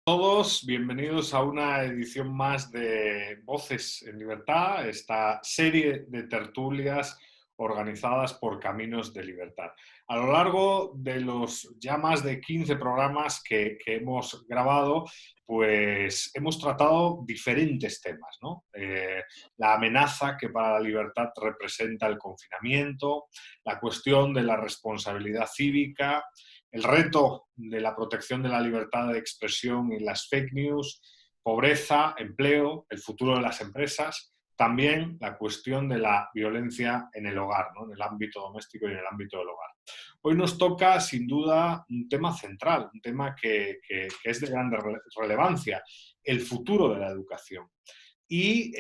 Todos, bienvenidos a una edición más de Voces en Libertad, esta serie de tertulias organizadas por Caminos de Libertad. A lo largo de los ya más de 15 programas que hemos grabado, pues hemos tratado diferentes temas, ¿no? La amenaza que para la libertad representa el confinamiento, la cuestión de la responsabilidad cívica, el reto de la protección de la libertad de expresión y las fake news, pobreza, empleo, el futuro de las empresas, también la cuestión de la violencia en el hogar, ¿no? En el ámbito doméstico y en el ámbito del hogar. Hoy nos toca, sin duda, un tema central, un tema que es de gran relevancia, el futuro de la educación. Y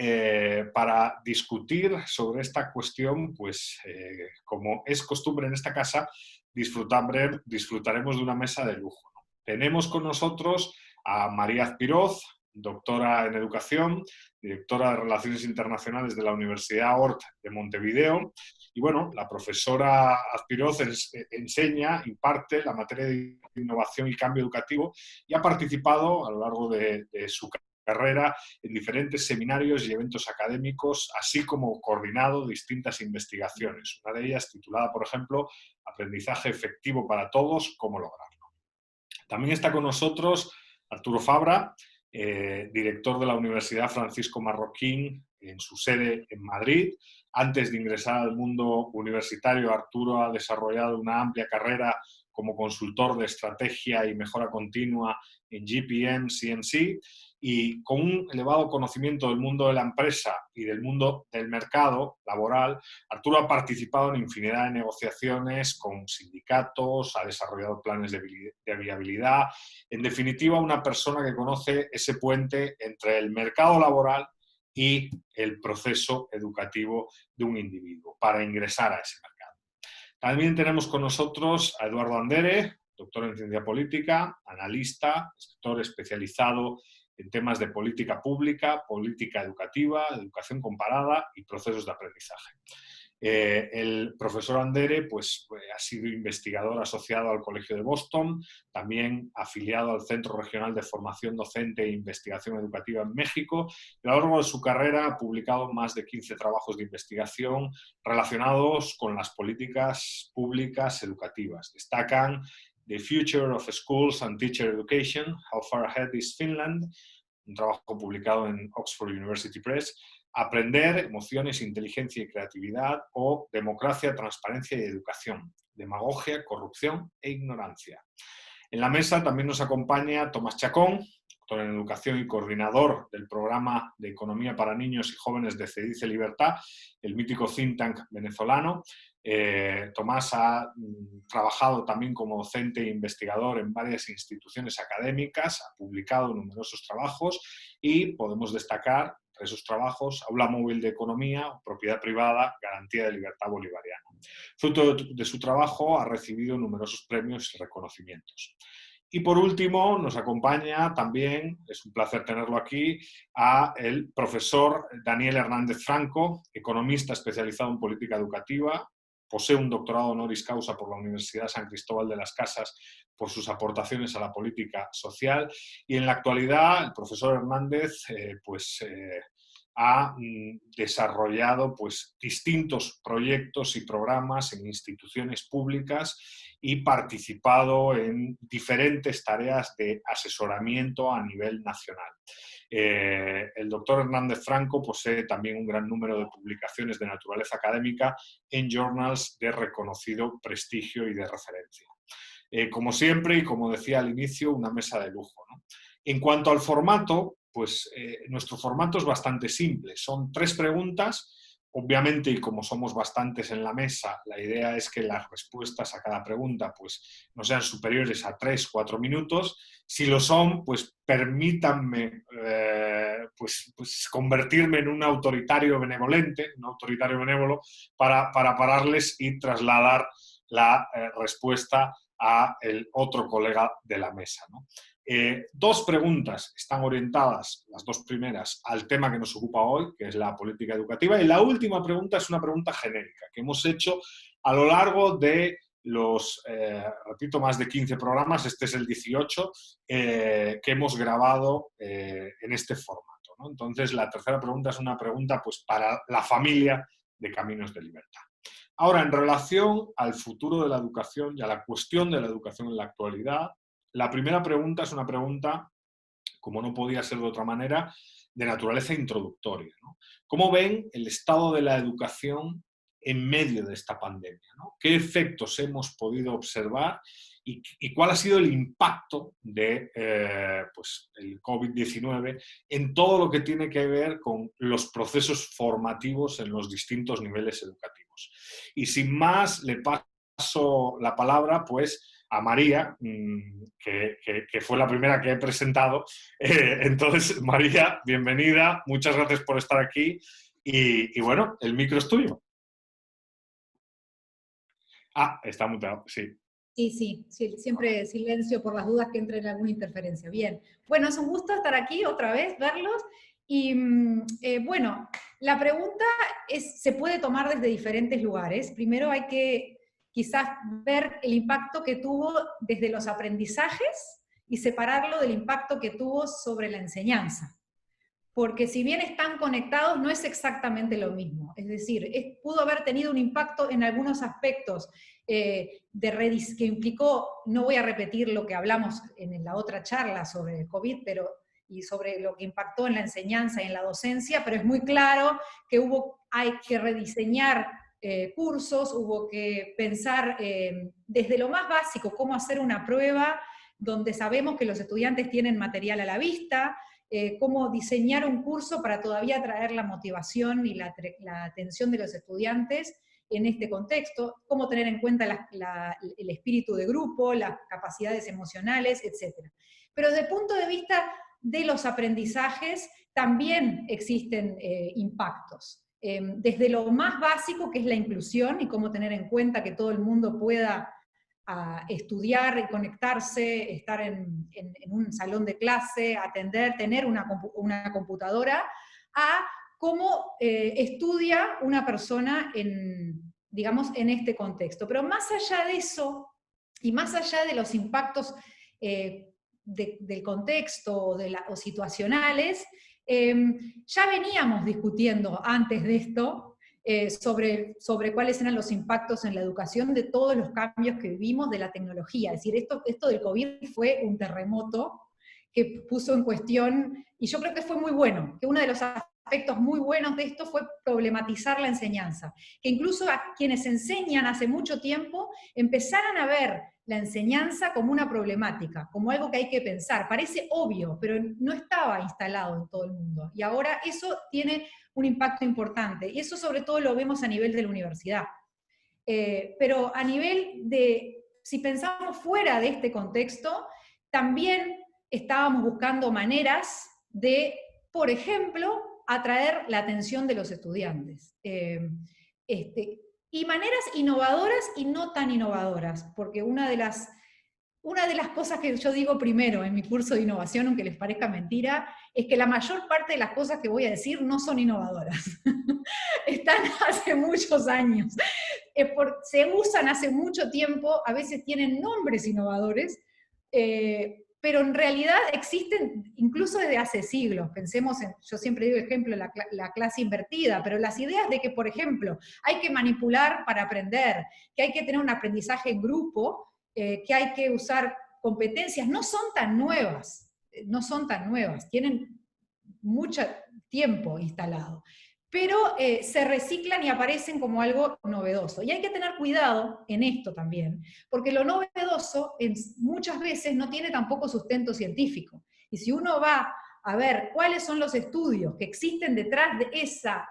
para discutir sobre esta cuestión, pues como es costumbre en esta casa, disfrutaremos de una mesa de lujo, ¿no? Tenemos con nosotros a María Azpiroz, doctora en educación, directora de Relaciones Internacionales de la Universidad Hort de Montevideo. Y bueno, la profesora Azpiroz enseña, imparte la materia de innovación y cambio educativo y ha participado a lo largo de su carrera en diferentes seminarios y eventos académicos, así como coordinado distintas investigaciones. Una de ellas titulada, por ejemplo, Aprendizaje efectivo para todos, ¿cómo lograrlo? También está con nosotros Arturo Fabra, director de la Universidad Francisco Marroquín en su sede en Madrid. Antes de ingresar al mundo universitario, Arturo ha desarrollado una amplia carrera como consultor de estrategia y mejora continua en GPM, CNC, y con un elevado conocimiento del mundo de la empresa y del mundo del mercado laboral, Arturo ha participado en infinidad de negociaciones con sindicatos, ha desarrollado planes de viabilidad. En definitiva, una persona que conoce ese puente entre el mercado laboral y el proceso educativo de un individuo para ingresar a ese mercado. También tenemos con nosotros a Eduardo Andere, doctor en ciencia política, analista, escritor especializado en temas de política pública, política educativa, educación comparada y procesos de aprendizaje. El profesor Andere pues, ha sido investigador asociado al Colegio de Boston, también afiliado al Centro Regional de Formación Docente e Investigación Educativa en México. Y a lo largo de su carrera ha publicado más de 15 trabajos de investigación relacionados con las políticas públicas educativas. Destacan The Future of Schools and Teacher Education, How Far Ahead is Finland, un trabajo publicado en Oxford University Press, Aprender, emociones, inteligencia y creatividad, o Democracia, transparencia y educación, demagogia, corrupción e ignorancia. En la mesa también nos acompaña Tomás Chacón, doctor en educación y coordinador del programa de economía para niños y jóvenes de CEDICE Libertad, el mítico think tank venezolano. Tomás ha trabajado también como docente e investigador en varias instituciones académicas, ha publicado numerosos trabajos y podemos destacar entre esos trabajos Aula Móvil de Economía, Propiedad Privada, Garantía de Libertad Bolivariana. Fruto de su trabajo ha recibido numerosos premios y reconocimientos. Y por último, nos acompaña también, es un placer tenerlo aquí, a el profesor Daniel Hernández Franco, economista especializado en política educativa, posee un doctorado honoris causa por la Universidad San Cristóbal de las Casas por sus aportaciones a la política social, y en la actualidad el profesor Hernández ha desarrollado pues, distintos proyectos y programas en instituciones públicas y participado en diferentes tareas de asesoramiento a nivel nacional. El doctor Hernández Franco posee también un gran número de publicaciones de naturaleza académica en journals de reconocido prestigio y de referencia. Como siempre, y como decía al inicio, una mesa de lujo, ¿no? En cuanto al formato, pues nuestro formato es bastante simple. Son 3 preguntas. Obviamente, y como somos bastantes en la mesa, la idea es que las respuestas a cada pregunta pues, no sean superiores a 3-4 minutos. Si lo son, pues permítanme pues convertirme en un autoritario benevolente, un autoritario benévolo, para pararles y trasladar la respuesta a el otro colega de la mesa, ¿no? Dos preguntas están orientadas, las dos primeras, al tema que nos ocupa hoy, que es la política educativa, y la última pregunta es una pregunta genérica que hemos hecho a lo largo de los, repito, más de 15 programas, este es el 18, que hemos grabado en este formato, ¿no? Entonces, la tercera pregunta es una pregunta pues, para la familia de Caminos de Libertad. Ahora, en relación al futuro de la educación y a la cuestión de la educación en la actualidad, la primera pregunta es una pregunta, como no podía ser de otra manera, de naturaleza introductoria, ¿no? ¿Cómo ven el estado de la educación en medio de esta pandemia, ¿no? ¿Qué efectos hemos podido observar y cuál ha sido el impacto de pues, el COVID-19 en todo lo que tiene que ver con los procesos formativos en los distintos niveles educativos? Y sin más, le paso la palabra pues, a María, que fue la primera que he presentado. Entonces, María, bienvenida, muchas gracias por estar aquí y bueno, el micro es tuyo. Ah, está mutado, sí. Sí, siempre silencio por las dudas que entre en alguna interferencia. Bien, bueno, es un gusto estar aquí otra vez, verlos. Y bueno, la pregunta se puede tomar desde diferentes lugares. Primero hay que quizás ver el impacto que tuvo desde los aprendizajes y separarlo del impacto que tuvo sobre la enseñanza. Porque si bien están conectados, no es exactamente lo mismo. Es decir, pudo haber tenido un impacto en algunos aspectos que implicó, no voy a repetir lo que hablamos en la otra charla sobre el COVID, y sobre lo que impactó en la enseñanza y en la docencia, pero es muy claro que hay que rediseñar cursos, hubo que pensar desde lo más básico, cómo hacer una prueba donde sabemos que los estudiantes tienen material a la vista, cómo diseñar un curso para todavía traer la motivación y la atención de los estudiantes en este contexto, cómo tener en cuenta el espíritu de grupo, las capacidades emocionales, etc. Pero desde el punto de vista de los aprendizajes también existen impactos. Desde lo más básico, que es la inclusión, y cómo tener en cuenta que todo el mundo pueda a estudiar y conectarse, estar en un salón de clase, atender, tener una computadora, a cómo estudia una persona digamos, en este contexto. Pero más allá de eso, y más allá de los impactos del contexto o situacionales, ya veníamos discutiendo antes de esto, sobre cuáles eran los impactos en la educación de todos los cambios que vivimos de la tecnología. Es decir, esto del COVID fue un terremoto que puso en cuestión, y yo creo que fue muy bueno, que uno de los aspectos muy buenos de esto fue problematizar la enseñanza, que incluso a quienes enseñan hace mucho tiempo empezaran a ver la enseñanza como una problemática, como algo que hay que pensar. Parece obvio, pero no estaba instalado en todo el mundo. Y ahora eso tiene un impacto importante. Y eso sobre todo lo vemos a nivel de la universidad. Pero a nivel si pensamos fuera de este contexto, también estábamos buscando maneras de, por ejemplo, atraer la atención de los estudiantes. Y maneras innovadoras y no tan innovadoras, porque una de las cosas que yo digo primero en mi curso de innovación, aunque les parezca mentira, es que la mayor parte de las cosas que voy a decir no son innovadoras. Están hace muchos años. Se usan hace mucho tiempo, a veces tienen nombres innovadores, pero en realidad existen incluso desde hace siglos. Pensemos yo siempre digo ejemplo, la clase invertida, pero las ideas de que, por ejemplo, hay que manipular para aprender, que hay que tener un aprendizaje en grupo, que hay que usar competencias, no son tan nuevas, tienen mucho tiempo instalado, pero se reciclan y aparecen como algo novedoso. Y hay que tener cuidado en esto también, porque lo novedoso muchas veces no tiene tampoco sustento científico. Y si uno va a ver cuáles son los estudios que existen detrás de esa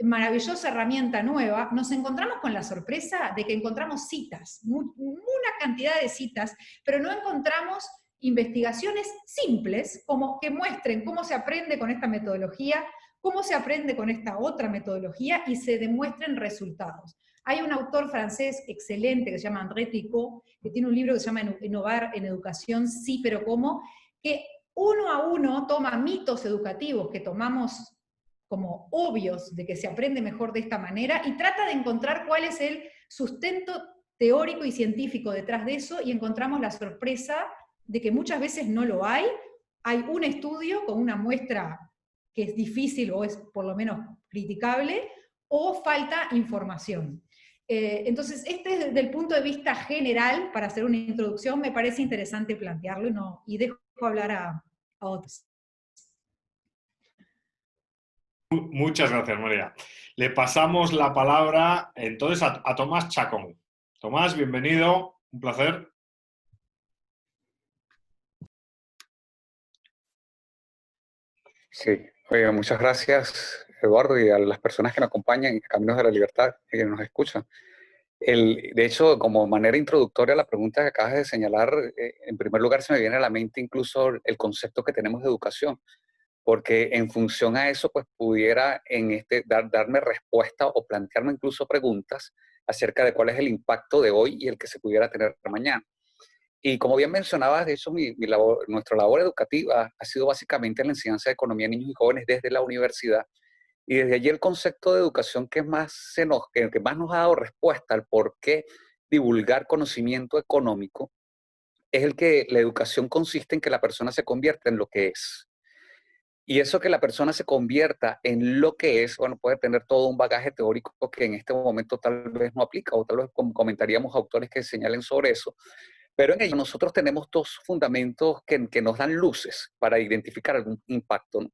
maravillosa herramienta nueva, nos encontramos con la sorpresa de que encontramos citas, una cantidad de citas, pero no encontramos investigaciones simples como que muestren cómo se aprende con esta metodología, cómo se aprende con esta otra metodología y se demuestren resultados. Hay un autor francés excelente que se llama André Tricot, que tiene un libro que se llama Innovar en Educación, sí, pero ¿cómo? Que uno a uno toma mitos educativos que tomamos como obvios de que se aprende mejor de esta manera y trata de encontrar cuál es el sustento teórico y científico detrás de eso, y encontramos la sorpresa de que muchas veces no lo hay. Hay un estudio con una muestra que es difícil o es por lo menos criticable, o falta información. Entonces, desde el punto de vista general, para hacer una introducción, me parece interesante plantearlo y dejo hablar a otros. Muchas gracias, María. Le pasamos la palabra entonces a Tomás Chacón. Tomás, bienvenido, un placer. Sí, oiga, muchas gracias, Eduardo, y a las personas que nos acompañan en Caminos de la Libertad y que nos escuchan. De hecho, como manera introductoria a la pregunta que acabas de señalar, en primer lugar se me viene a la mente incluso el concepto que tenemos de educación, porque en función a eso, pues pudiera darme respuesta o plantearme incluso preguntas acerca de cuál es el impacto de hoy y el que se pudiera tener mañana. Y como bien mencionabas, de hecho, nuestra labor educativa ha sido básicamente la enseñanza de economía a niños y jóvenes desde la universidad. Y desde allí el concepto de educación que más nos ha dado respuesta al por qué divulgar conocimiento económico es el que la educación consiste en que la persona se convierta en lo que es. Y eso que la persona se convierta en lo que es, bueno, puede tener todo un bagaje teórico que en este momento tal vez no aplica, o tal vez comentaríamos autores que señalen sobre eso. Pero en ello nosotros tenemos dos fundamentos que nos dan luces para identificar algún impacto, ¿no?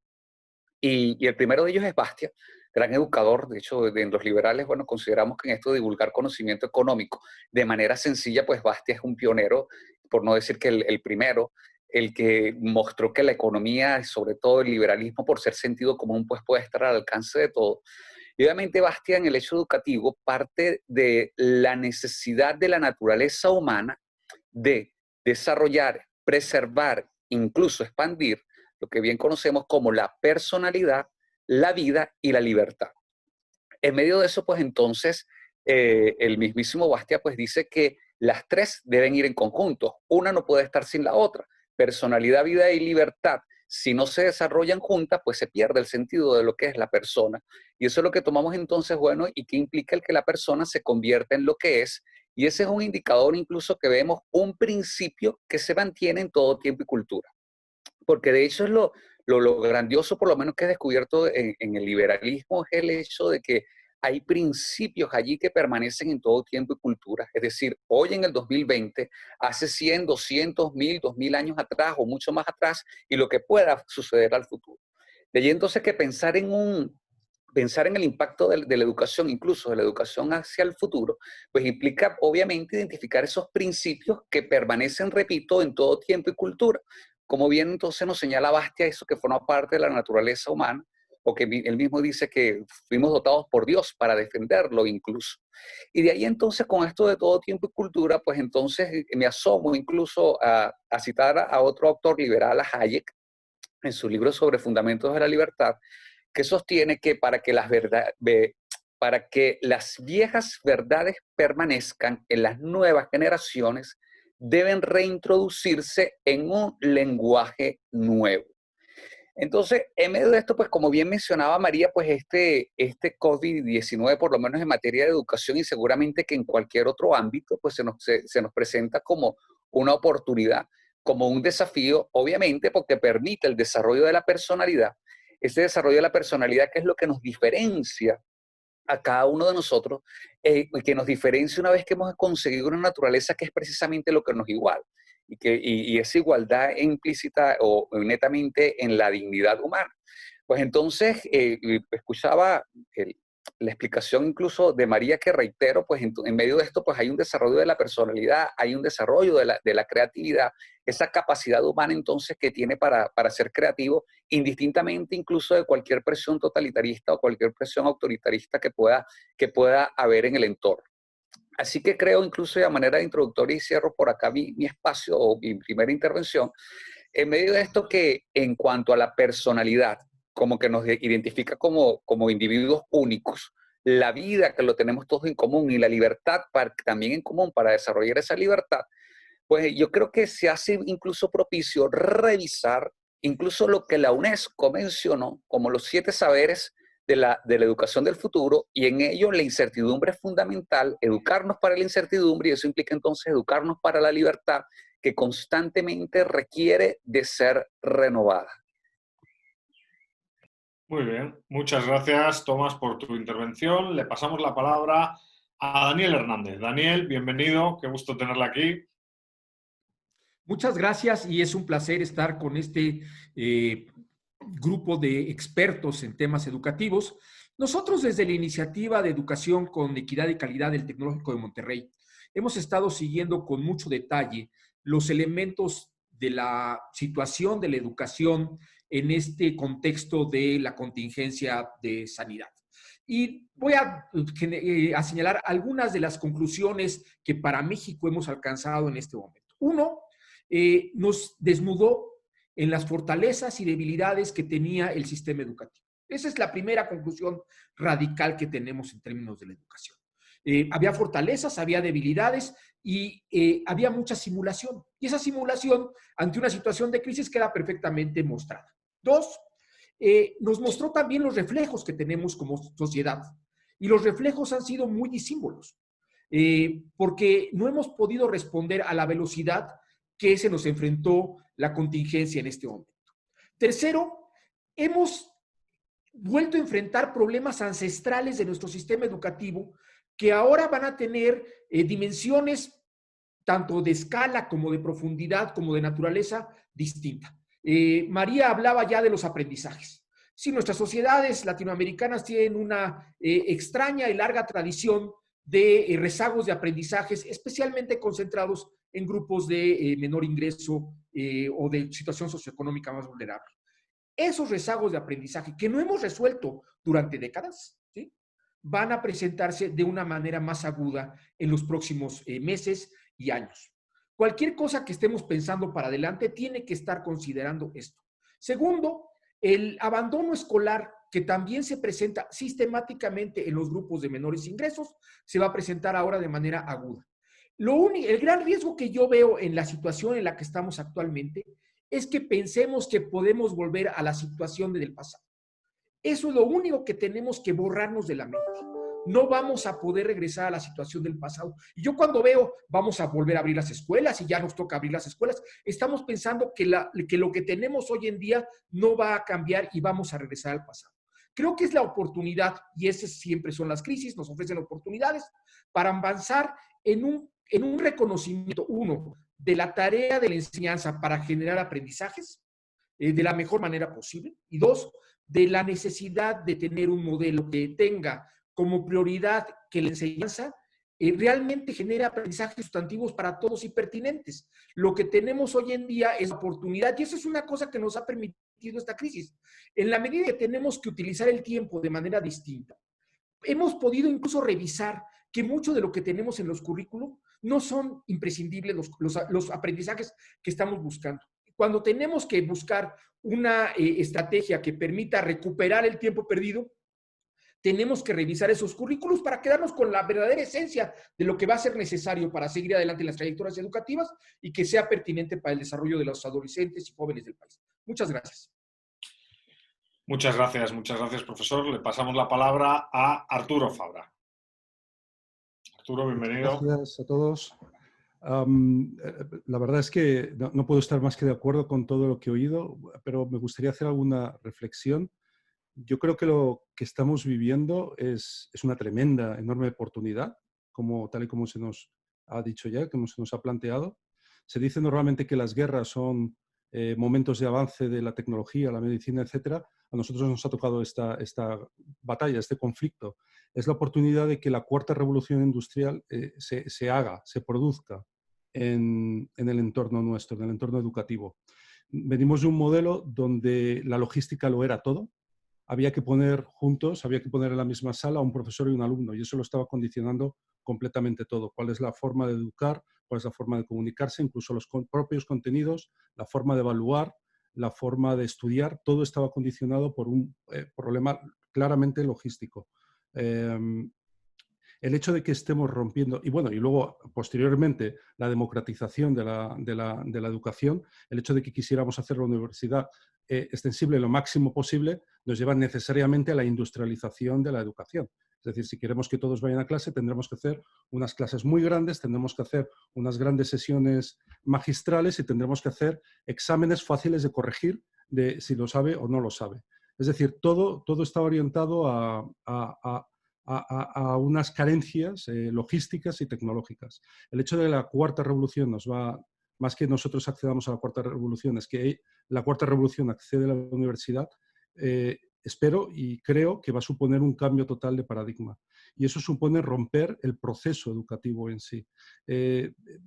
Y el primero de ellos es Bastiat, gran educador. De hecho, en los liberales, bueno, consideramos que en esto de divulgar conocimiento económico de manera sencilla, pues Bastiat es un pionero, por no decir que el primero, el que mostró que la economía, sobre todo el liberalismo, por ser sentido común, pues puede estar al alcance de todo. Y obviamente Bastiat en el hecho educativo parte de la necesidad de la naturaleza humana de desarrollar, preservar, incluso expandir lo que bien conocemos como la personalidad, la vida y la libertad. En medio de eso, pues entonces, el mismísimo Bastiat pues dice que las tres deben ir en conjunto. Una no puede estar sin la otra. Personalidad, vida y libertad, si no se desarrollan juntas, pues se pierde el sentido de lo que es la persona. Y eso es lo que tomamos entonces, bueno, y que implica el que la persona se convierta en lo que es. Y ese es un indicador incluso que vemos un principio que se mantiene en todo tiempo y cultura. Porque de hecho es lo grandioso, por lo menos que he descubierto en el liberalismo, es el hecho de que hay principios allí que permanecen en todo tiempo y cultura. Es decir, hoy en el 2020, hace 100, 200, 1000, 2000 años atrás o mucho más atrás, y lo que pueda suceder al futuro. De allí entonces que pensar en el impacto de la educación, incluso de la educación hacia el futuro, pues implica obviamente identificar esos principios que permanecen, repito, en todo tiempo y cultura. Como bien entonces nos señala Bastiat, eso que forma parte de la naturaleza humana, o que él mismo dice que fuimos dotados por Dios para defenderlo incluso. Y de ahí entonces con esto de todo tiempo y cultura, pues entonces me asomo incluso a citar a otro autor liberal, a Hayek, en su libro sobre fundamentos de la libertad, que sostiene que para que las viejas verdades permanezcan en las nuevas generaciones, deben reintroducirse en un lenguaje nuevo. Entonces, en medio de esto, pues como bien mencionaba María, pues este COVID-19, por lo menos en materia de educación y seguramente que en cualquier otro ámbito, pues se nos presenta como una oportunidad, como un desafío, obviamente porque permite el desarrollo de la personalidad. Ese desarrollo de la personalidad que es lo que nos diferencia a cada uno de nosotros, que nos diferencia una vez que hemos conseguido una naturaleza que es precisamente lo que nos iguala. Y esa igualdad implícita o netamente en la dignidad humana. Pues entonces, escuchaba la explicación incluso de María, que reitero, pues en medio de esto pues hay un desarrollo de la personalidad, hay un desarrollo de la creatividad, esa capacidad humana entonces que tiene para ser creativo, indistintamente incluso de cualquier presión totalitarista o cualquier presión autoritarista que pueda haber en el entorno. Así que creo, incluso de manera introductoria, y cierro por acá mi espacio o mi primera intervención, en medio de esto, que en cuanto a la personalidad, como que nos identifica como individuos únicos, la vida que lo tenemos todos en común y la libertad también en común para desarrollar esa libertad, pues yo creo que se hace incluso propicio revisar incluso lo que la UNESCO mencionó como los 7 saberes de la educación del futuro, y en ello la incertidumbre es fundamental, educarnos para la incertidumbre, y eso implica entonces educarnos para la libertad, que constantemente requiere de ser renovada. Muy bien, muchas gracias, Tomás, por tu intervención. Le pasamos la palabra a Daniel Hernández. Daniel, bienvenido, qué gusto tenerla aquí. Muchas gracias y es un placer estar con este grupo de expertos en temas educativos. Nosotros desde la Iniciativa de Educación con Equidad y Calidad del Tecnológico de Monterrey hemos estado siguiendo con mucho detalle los elementos de la situación de la educación en este contexto de la contingencia de sanidad. Y voy a señalar algunas de las conclusiones que para México hemos alcanzado en este momento. Uno, nos desnudó en las fortalezas y debilidades que tenía el sistema educativo. Esa es la primera conclusión radical que tenemos en términos de la educación. Había fortalezas, había debilidades y había mucha simulación. Y esa simulación ante una situación de crisis queda perfectamente mostrada. Dos, nos mostró también los reflejos que tenemos como sociedad. Y los reflejos han sido muy disímbolos, porque no hemos podido responder a la velocidad que se nos enfrentó la contingencia en este momento. Tercero, hemos vuelto a enfrentar problemas ancestrales de nuestro sistema educativo que ahora van a tener dimensiones tanto de escala como de profundidad, como de naturaleza distinta. María hablaba ya de los aprendizajes. Sí, nuestras sociedades latinoamericanas tienen una extraña y larga tradición de rezagos de aprendizajes, especialmente concentrados en grupos de menor ingreso o de situación socioeconómica más vulnerable. Esos rezagos de aprendizaje que no hemos resuelto durante décadas, ¿sí?, van a presentarse de una manera más aguda en los próximos meses y años. Cualquier cosa que estemos pensando para adelante tiene que estar considerando esto. Segundo, el abandono escolar, que también se presenta sistemáticamente en los grupos de menores ingresos, se va a presentar ahora de manera aguda. El gran riesgo que yo veo en la situación en la que estamos actualmente es que pensemos que podemos volver a la situación del pasado. Eso es lo único que tenemos que borrarnos de la mente. No vamos a poder regresar a la situación del pasado. Y yo cuando veo, vamos a volver a abrir las escuelas y ya nos toca abrir las escuelas, estamos pensando que lo que tenemos hoy en día no va a cambiar y vamos a regresar al pasado. Creo que es la oportunidad, y esas siempre son las crisis, nos ofrecen oportunidades para avanzar en un reconocimiento, uno, de la tarea de la enseñanza para generar aprendizajes de la mejor manera posible, y dos, de la necesidad de tener un modelo que tenga como prioridad que la enseñanza realmente genere aprendizajes sustantivos para todos y pertinentes. Lo que tenemos hoy en día es oportunidad, y eso es una cosa que nos ha permitido esta crisis. En la medida que tenemos que utilizar el tiempo de manera distinta, hemos podido incluso revisar que mucho de lo que tenemos en los currículos no son imprescindibles los aprendizajes que estamos buscando. Cuando tenemos que buscar una estrategia que permita recuperar el tiempo perdido, tenemos que revisar esos currículos para quedarnos con la verdadera esencia de lo que va a ser necesario para seguir adelante en las trayectorias educativas y que sea pertinente para el desarrollo de los adolescentes y jóvenes del país. Muchas gracias. Muchas gracias, profesor. Le pasamos la palabra a Arturo Fabra. Arturo, bienvenido. Gracias a todos. La verdad es que no puedo estar más que de acuerdo con todo lo que he oído, pero me gustaría hacer alguna reflexión. Yo creo que lo que estamos viviendo es una tremenda, enorme oportunidad, tal y como se nos ha dicho ya, como se nos ha planteado. Se dice normalmente que las guerras son momentos de avance de la tecnología, la medicina, etcétera. A nosotros nos ha tocado esta batalla, este conflicto. Es la oportunidad de que la cuarta revolución industrial se produzca en el entorno nuestro, en el entorno educativo. Venimos de un modelo donde la logística lo era todo. Había que poner juntos, había que poner en la misma sala a un profesor y un alumno, y eso lo estaba condicionando completamente todo. ¿Cuál es la forma de educar? ¿Cuál es la forma de comunicarse? Incluso los propios contenidos, la forma de evaluar, la forma de estudiar, todo estaba condicionado por un problema claramente logístico. El hecho de que estemos rompiendo, y bueno, y luego posteriormente la democratización de la educación, el hecho de que quisiéramos hacer la universidad extensible lo máximo posible, nos lleva necesariamente a la industrialización de la educación. Es decir, si queremos que todos vayan a clase, tendremos que hacer unas clases muy grandes, tendremos que hacer unas grandes sesiones magistrales y tendremos que hacer exámenes fáciles de corregir de si lo sabe o no lo sabe. Es decir, todo está orientado a unas carencias logísticas y tecnológicas. El hecho de la cuarta revolución nos va, más que nosotros accedamos a la cuarta revolución, es que la cuarta revolución accede a la universidad, espero y creo que va a suponer un cambio total de paradigma. Y eso supone romper el proceso educativo en sí.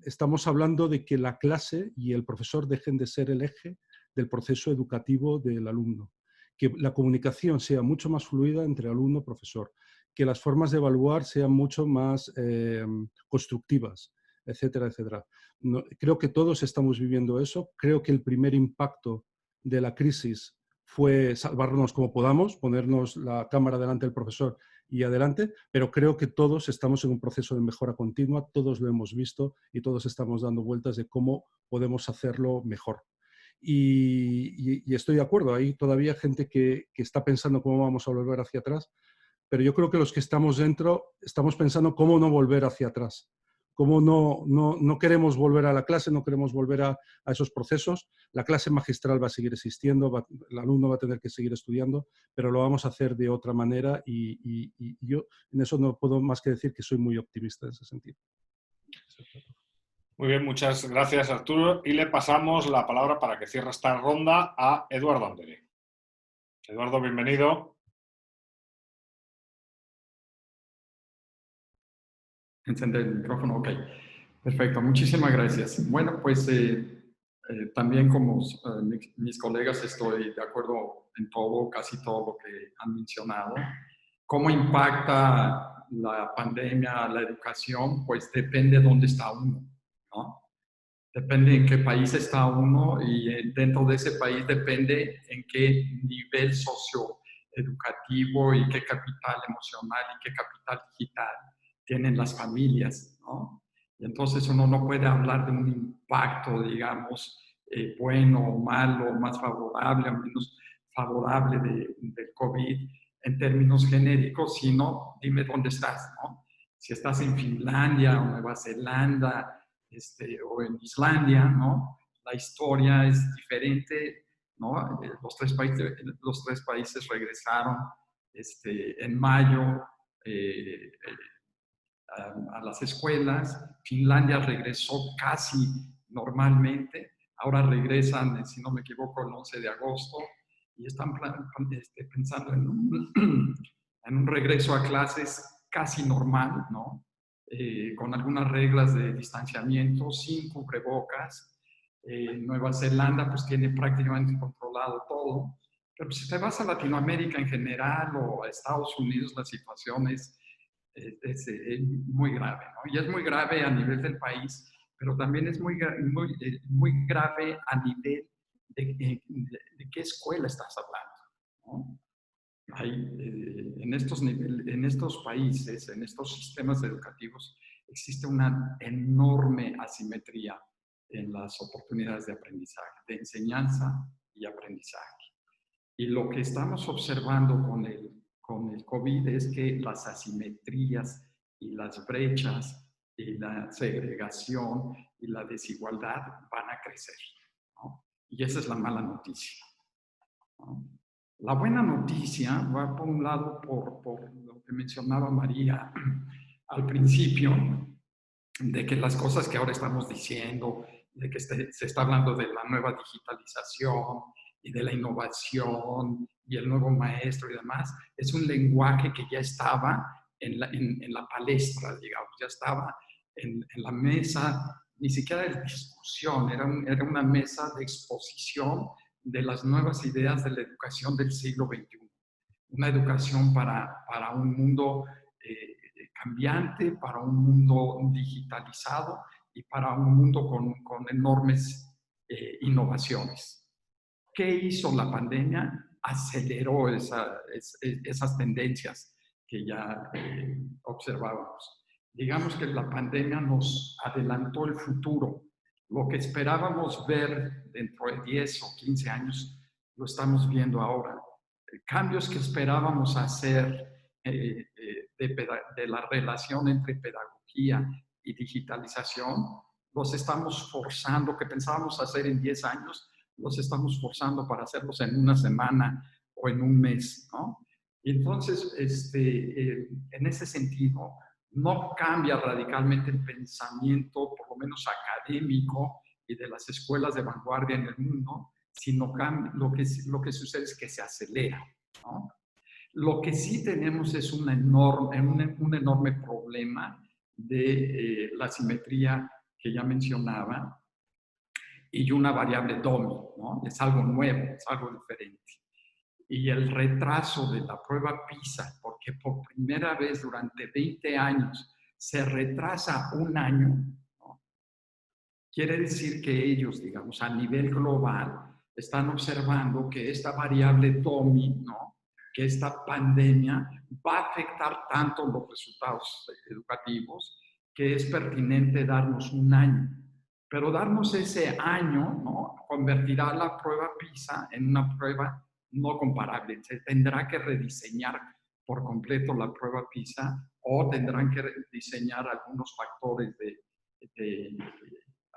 Estamos hablando de que la clase y el profesor dejen de ser el eje del proceso educativo del alumno. Que la comunicación sea mucho más fluida entre alumno y profesor. Que las formas de evaluar sean mucho más constructivas, etcétera, etcétera. No, creo que todos estamos viviendo eso. Creo que el primer impacto de la crisis fue salvarnos como podamos, ponernos la cámara delante del profesor y adelante, pero creo que todos estamos en un proceso de mejora continua, todos lo hemos visto y todos estamos dando vueltas de cómo podemos hacerlo mejor. Y estoy de acuerdo, hay todavía gente que está pensando cómo vamos a volver hacia atrás, pero yo creo que los que estamos dentro estamos pensando cómo no volver hacia atrás, cómo no queremos volver a la clase, no queremos volver a esos procesos. La clase magistral va a seguir existiendo, el alumno va a tener que seguir estudiando, pero lo vamos a hacer de otra manera y yo en eso no puedo más que decir que soy muy optimista en ese sentido. Muy bien, muchas gracias, Arturo. Y le pasamos la palabra para que cierre esta ronda a Eduardo Andere. Eduardo, bienvenido. Encender el micrófono, ok. Perfecto, muchísimas gracias. Bueno, pues también como mis colegas estoy de acuerdo en todo, casi todo lo que han mencionado. ¿Cómo impacta la pandemia a la educación? Pues depende de dónde está uno, ¿no? Depende en qué país está uno y dentro de ese país depende en qué nivel socioeducativo y qué capital emocional y qué capital digital tienen las familias, ¿no? Y entonces uno no puede hablar de un impacto, digamos, bueno o malo, más favorable o menos favorable del COVID en términos genéricos, sino dime dónde estás, ¿no? Si estás en Finlandia o Nueva Zelanda o en Islandia, ¿no? La historia es diferente, ¿no? Los tres países regresaron en mayo a las escuelas. Finlandia regresó casi normalmente, ahora regresan, si no me equivoco, el 11 de agosto y están pensando en un regreso a clases casi normal, ¿no? Con algunas reglas de distanciamiento, sin cubrebocas. Nueva Zelanda pues tiene prácticamente controlado todo, pero si te vas a Latinoamérica en general o a Estados Unidos, la situación es muy grave, ¿no? Y es muy grave a nivel del país, pero también es muy grave a nivel de qué escuela estás hablando, ¿no? En estos países, en estos sistemas educativos, existe una enorme asimetría en las oportunidades de aprendizaje, de enseñanza y aprendizaje. Y lo que estamos observando con el COVID es que las asimetrías y las brechas y la segregación y la desigualdad van a crecer, ¿no? Y esa es la mala noticia, ¿no? La buena noticia va por un lado por lo que mencionaba María al principio, de que las cosas que ahora estamos diciendo, de que se está hablando de la nueva digitalización y de la innovación y el nuevo maestro y demás, es un lenguaje que ya estaba en la palestra, digamos, ya estaba en la mesa, ni siquiera de discusión, era una mesa de exposición de las nuevas ideas de la educación del siglo XXI. Una educación para un mundo cambiante, para un mundo digitalizado y para un mundo con enormes innovaciones. ¿Qué hizo la pandemia? Aceleró esas tendencias que ya observábamos. Digamos que la pandemia nos adelantó el futuro. Lo que esperábamos ver dentro de 10 o 15 años, lo estamos viendo ahora. Cambios que esperábamos hacer de la relación entre pedagogía y digitalización, los estamos forzando, que pensábamos hacer en 10 años, los estamos forzando para hacerlos en una semana o en un mes, ¿no? Y entonces, en ese sentido, no cambia radicalmente el pensamiento, por lo menos académico, y de las escuelas de vanguardia en el mundo, sino lo que sucede es que se acelera, ¿no? Lo que sí tenemos es un enorme problema de la simetría que ya mencionaba y una variable DOMI, ¿no? Es algo nuevo, es algo diferente. Y el retraso de la prueba PISA, porque por primera vez durante 20 años se retrasa un año, ¿no? Quiere decir que ellos, digamos, a nivel global, están observando que esta variable DOMI, ¿no? Que esta pandemia va a afectar tanto los resultados educativos que es pertinente darnos un año. Pero darnos ese año, ¿no? Convertirá la prueba PISA en una prueba no comparable. Se tendrá que rediseñar por completo la prueba PISA o tendrán que diseñar algunos factores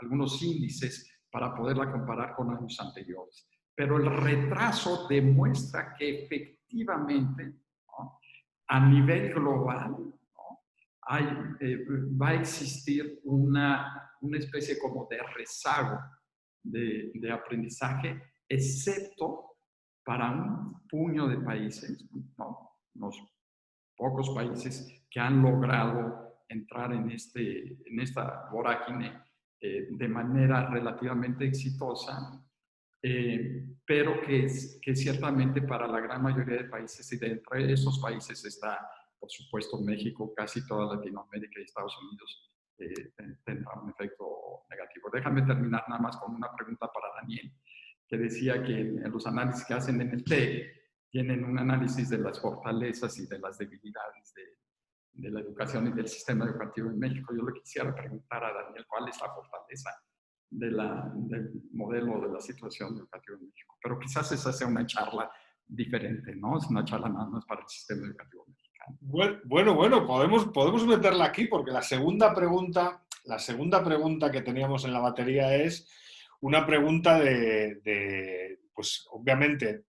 algunos índices para poderla comparar con años anteriores. Pero el retraso demuestra que efectivamente, ¿no? A nivel global, ¿no? Va a existir una especie como de rezago de aprendizaje, excepto para un puño de países, ¿no? Unos pocos países que han logrado entrar en esta vorágine de manera relativamente exitosa, pero que ciertamente para la gran mayoría de países, y de entre esos países está, por supuesto, México, casi toda Latinoamérica y Estados Unidos, tendrá un efecto negativo. Déjame terminar nada más con una pregunta para Daniel, que decía que en los análisis que hacen en el TEC tienen un análisis de las fortalezas y de las debilidades de la educación y del sistema educativo en México. Yo le quisiera preguntar a Daniel cuál es la fortaleza del modelo de la situación educativa en México. Pero quizás esa sea una charla diferente, ¿no? Es una charla nada más para el sistema educativo mexicano. Bueno, podemos meterla aquí porque la segunda pregunta que teníamos en la batería es una pregunta pues obviamente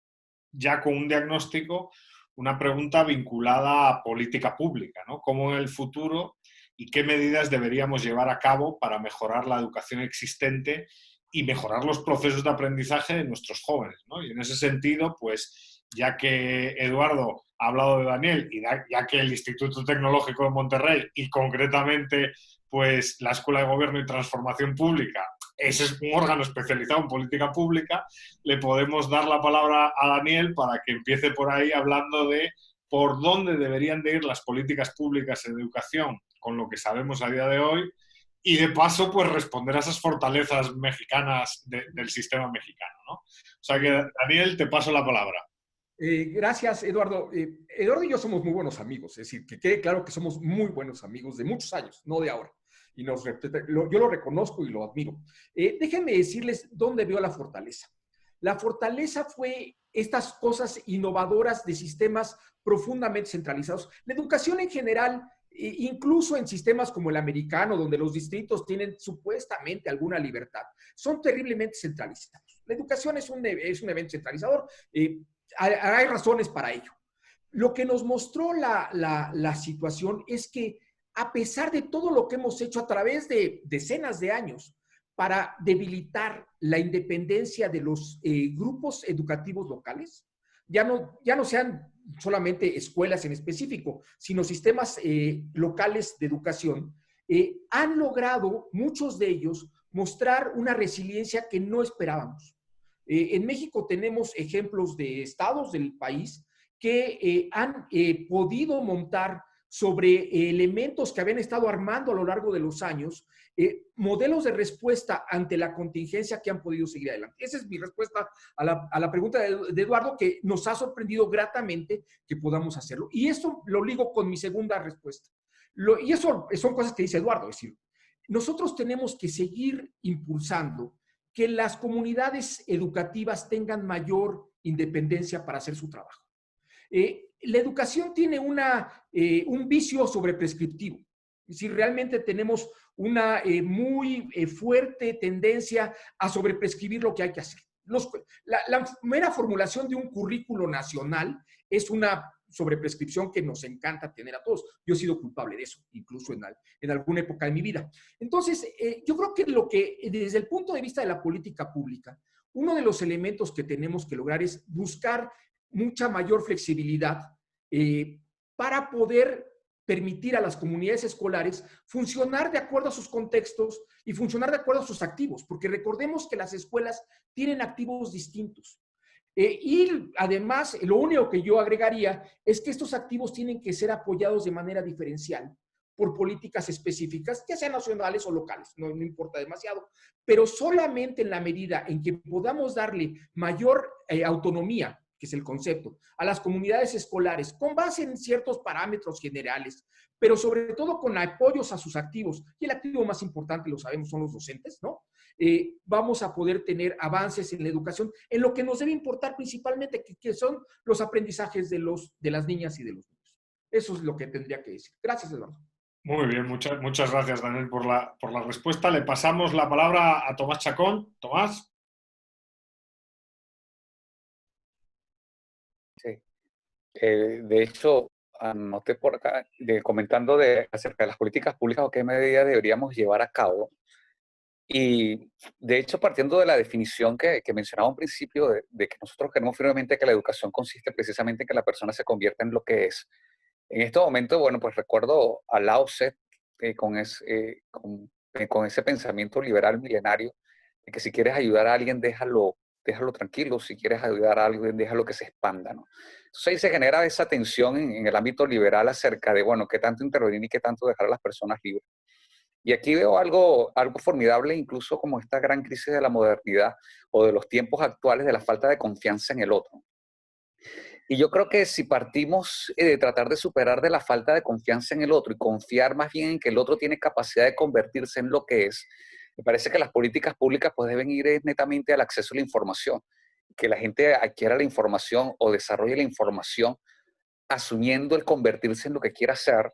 ya con un diagnóstico, una pregunta vinculada a política pública, ¿no? ¿Cómo en el futuro y qué medidas deberíamos llevar a cabo para mejorar la educación existente y mejorar los procesos de aprendizaje de nuestros jóvenes, ¿no? Y en ese sentido, pues, ya que Eduardo ha hablado de Daniel y ya que el Instituto Tecnológico de Monterrey y concretamente, pues, la Escuela de Gobierno y Transformación Pública, ese es un órgano especializado en política pública, le podemos dar la palabra a Daniel para que empiece por ahí hablando de por dónde deberían de ir las políticas públicas en educación con lo que sabemos a día de hoy y de paso pues responder a esas fortalezas mexicanas del sistema mexicano, ¿no? O sea que, Daniel, te paso la palabra. Gracias, Eduardo. Eduardo y yo somos muy buenos amigos, es decir, que quede claro que somos muy buenos amigos de muchos años, no de ahora. Y yo lo reconozco y lo admiro. Déjenme decirles dónde veo la fortaleza. La fortaleza fue estas cosas innovadoras de sistemas profundamente centralizados. La educación en general, incluso en sistemas como el americano, donde los distritos tienen supuestamente alguna libertad, son terriblemente centralizados. La educación es un evento centralizador. Hay razones para ello. Lo que nos mostró la situación es que a pesar de todo lo que hemos hecho a través de decenas de años para debilitar la independencia de los grupos educativos locales, ya no sean solamente escuelas en específico, sino sistemas locales de educación, han logrado, muchos de ellos, mostrar una resiliencia que no esperábamos. En México tenemos ejemplos de estados del país que han podido montar sobre elementos que habían estado armando a lo largo de los años, modelos de respuesta ante la contingencia que han podido seguir adelante. Esa es mi respuesta a la pregunta de Eduardo, que nos ha sorprendido gratamente que podamos hacerlo. Y esto lo ligo con mi segunda respuesta. Y eso son cosas que dice Eduardo, es decir, nosotros tenemos que seguir impulsando que las comunidades educativas tengan mayor independencia para hacer su trabajo. La educación tiene un vicio sobreprescriptivo. Es decir, realmente tenemos una muy fuerte tendencia a sobreprescribir lo que hay que hacer. La mera formulación de un currículo nacional es una sobreprescripción que nos encanta tener a todos. Yo he sido culpable de eso, incluso en alguna época de mi vida. Entonces, yo creo que desde el punto de vista de la política pública, uno de los elementos que tenemos que lograr es buscar mucha mayor flexibilidad para poder permitir a las comunidades escolares funcionar de acuerdo a sus contextos y funcionar de acuerdo a sus activos, porque recordemos que las escuelas tienen activos distintos. Y además, lo único que yo agregaría es que estos activos tienen que ser apoyados de manera diferencial por políticas específicas, ya sean nacionales o locales, no importa demasiado, pero solamente en la medida en que podamos darle mayor autonomía, que es el concepto, a las comunidades escolares, con base en ciertos parámetros generales, pero sobre todo con apoyos a sus activos, y el activo más importante, lo sabemos, son los docentes, ¿no? Vamos a poder tener avances en la educación, en lo que nos debe importar principalmente, que son los aprendizajes de las niñas y de los niños. Eso es lo que tendría que decir. Gracias, Eduardo. Muy bien, muchas gracias, Daniel, por la respuesta. Le pasamos la palabra a Tomás Chacón. Tomás. Sí. De hecho, anoté por acá, comentando acerca de las políticas públicas o qué medidas deberíamos llevar a cabo. Y de hecho, partiendo de la definición que mencionaba al principio, de que nosotros queremos firmemente que la educación consiste precisamente en que la persona se convierta en lo que es. En este momento, bueno, pues recuerdo a Lao Tse con ese pensamiento liberal milenario, de que si quieres ayudar a alguien, déjalo tranquilo, si quieres ayudar a alguien, déjalo que se expanda, ¿no? Entonces ahí se genera esa tensión en el ámbito liberal acerca de, bueno, qué tanto intervenir y qué tanto dejar a las personas libres. Y aquí veo algo formidable, incluso como esta gran crisis de la modernidad o de los tiempos actuales, de la falta de confianza en el otro. Y yo creo que si partimos de tratar de superar de la falta de confianza en el otro y confiar más bien en que el otro tiene capacidad de convertirse en lo que es, me parece que las políticas públicas pues deben ir netamente al acceso a la información, que la gente adquiera la información o desarrolle la información asumiendo el convertirse en lo que quiera ser,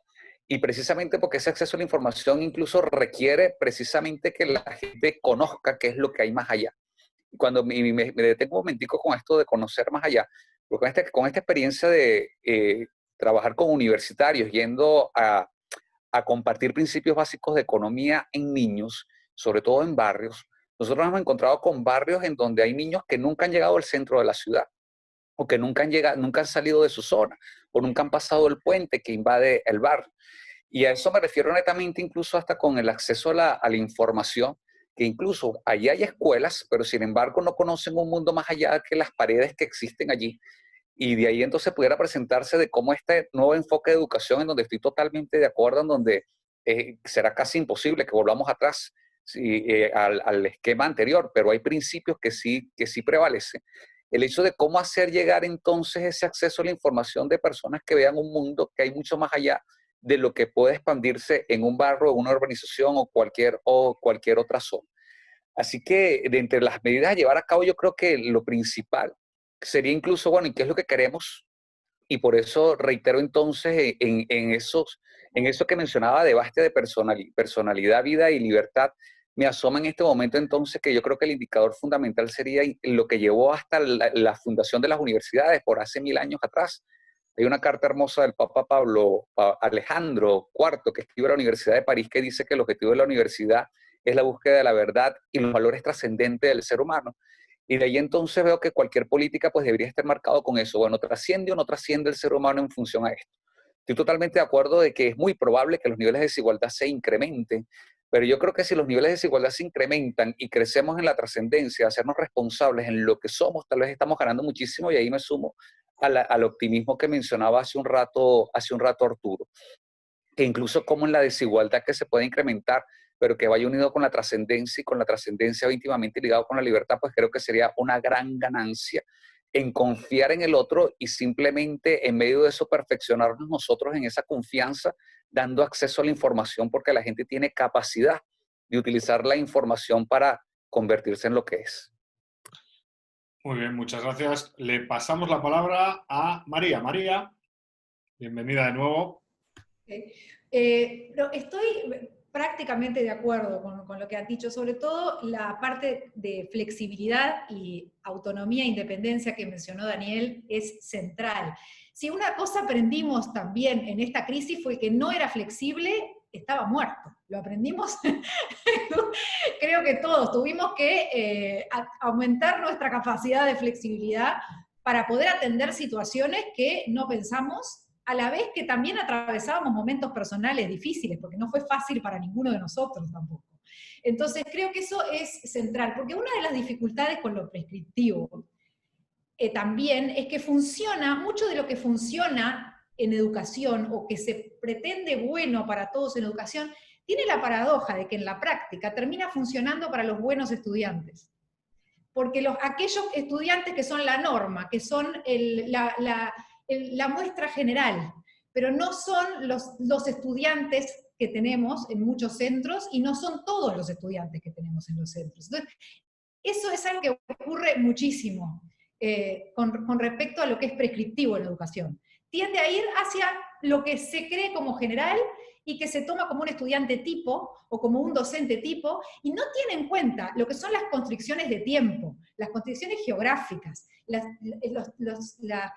y precisamente porque ese acceso a la información incluso requiere precisamente que la gente conozca qué es lo que hay más allá. Y cuando me detengo un momentico con esto de conocer más allá, porque con esta experiencia de trabajar con universitarios, yendo a compartir principios básicos de economía en niños, sobre todo en barrios, nosotros nos hemos encontrado con barrios en donde hay niños que nunca han llegado al centro de la ciudad, o que nunca han salido de su zona, o nunca han pasado el puente que invade el barrio. Y a eso me refiero netamente incluso hasta con el acceso a la información, que incluso allí hay escuelas, pero sin embargo no conocen un mundo más allá que las paredes que existen allí. Y de ahí entonces pudiera presentarse de cómo este nuevo enfoque de educación, en donde estoy totalmente de acuerdo, en donde será casi imposible que volvamos atrás al esquema anterior, pero hay principios que sí prevalecen. El hecho de cómo hacer llegar entonces ese acceso a la información de personas que vean un mundo que hay mucho más allá de lo que puede expandirse en un barrio, una urbanización o cualquier otra zona. Así que de entre las medidas a llevar a cabo, yo creo que lo principal sería incluso, bueno, ¿y qué es lo que queremos? Y por eso reitero entonces en eso que mencionaba de base de personalidad, vida y libertad, me asoma en este momento entonces que yo creo que el indicador fundamental sería lo que llevó hasta la fundación de las universidades por hace 1000 años atrás. Hay una carta hermosa del Papa Alejandro IV que escribe a la Universidad de París, que dice que el objetivo de la universidad es la búsqueda de la verdad y los valores trascendentes del ser humano. Y de ahí entonces veo que cualquier política pues debería estar marcado con eso. Bueno, ¿trasciende o no trasciende el ser humano en función a esto? Estoy totalmente de acuerdo de que es muy probable que los niveles de desigualdad se incrementen, pero yo creo que si los niveles de desigualdad se incrementan y crecemos en la trascendencia, hacernos responsables en lo que somos, tal vez estamos ganando muchísimo, y ahí me sumo al optimismo que mencionaba hace un rato Arturo. e incluso como en la desigualdad que se puede incrementar, pero que vaya unido con la trascendencia, y con la trascendencia íntimamente ligado con la libertad, pues creo que sería una gran ganancia en confiar en el otro y simplemente en medio de eso perfeccionarnos nosotros en esa confianza, dando acceso a la información, porque la gente tiene capacidad de utilizar la información para convertirse en lo que es. Muy bien, muchas gracias. Le pasamos la palabra a María. María, bienvenida de nuevo. Pero estoy prácticamente de acuerdo con lo que han dicho, sobre todo la parte de flexibilidad y autonomía e independencia que mencionó Daniel es central. Si una cosa aprendimos también en esta crisis fue que no era flexible, estaba muerto. Lo aprendimos, creo que todos tuvimos que aumentar nuestra capacidad de flexibilidad para poder atender situaciones que no pensamos, a la vez que también atravesábamos momentos personales difíciles, porque no fue fácil para ninguno de nosotros tampoco. Entonces creo que eso es central, porque una de las dificultades con lo prescriptivo también es que mucho de lo que funciona en educación, o que se pretende bueno para todos en educación, tiene la paradoja de que en la práctica termina funcionando para los buenos estudiantes. Porque aquellos estudiantes que son la norma, que son la muestra general, pero no son los estudiantes que tenemos en muchos centros, y no son todos los estudiantes que tenemos en los centros. Entonces, eso es algo que ocurre muchísimo con respecto a lo que es prescriptivo en la educación. Tiende a ir hacia lo que se cree como general y que se toma como un estudiante tipo o como un docente tipo, y no tiene en cuenta lo que son las constricciones de tiempo, las constricciones geográficas, las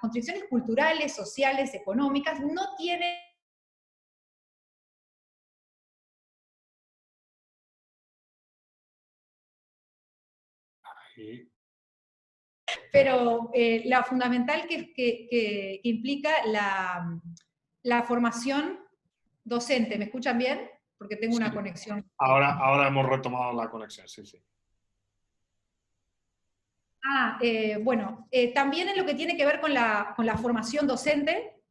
constricciones culturales, sociales, económicas, no tienen pero la fundamental que implica la formación docente. ¿Me escuchan bien? Porque tengo una conexión. Ahora hemos retomado la conexión, sí, sí. Bueno, también en lo que tiene que ver con la formación docente,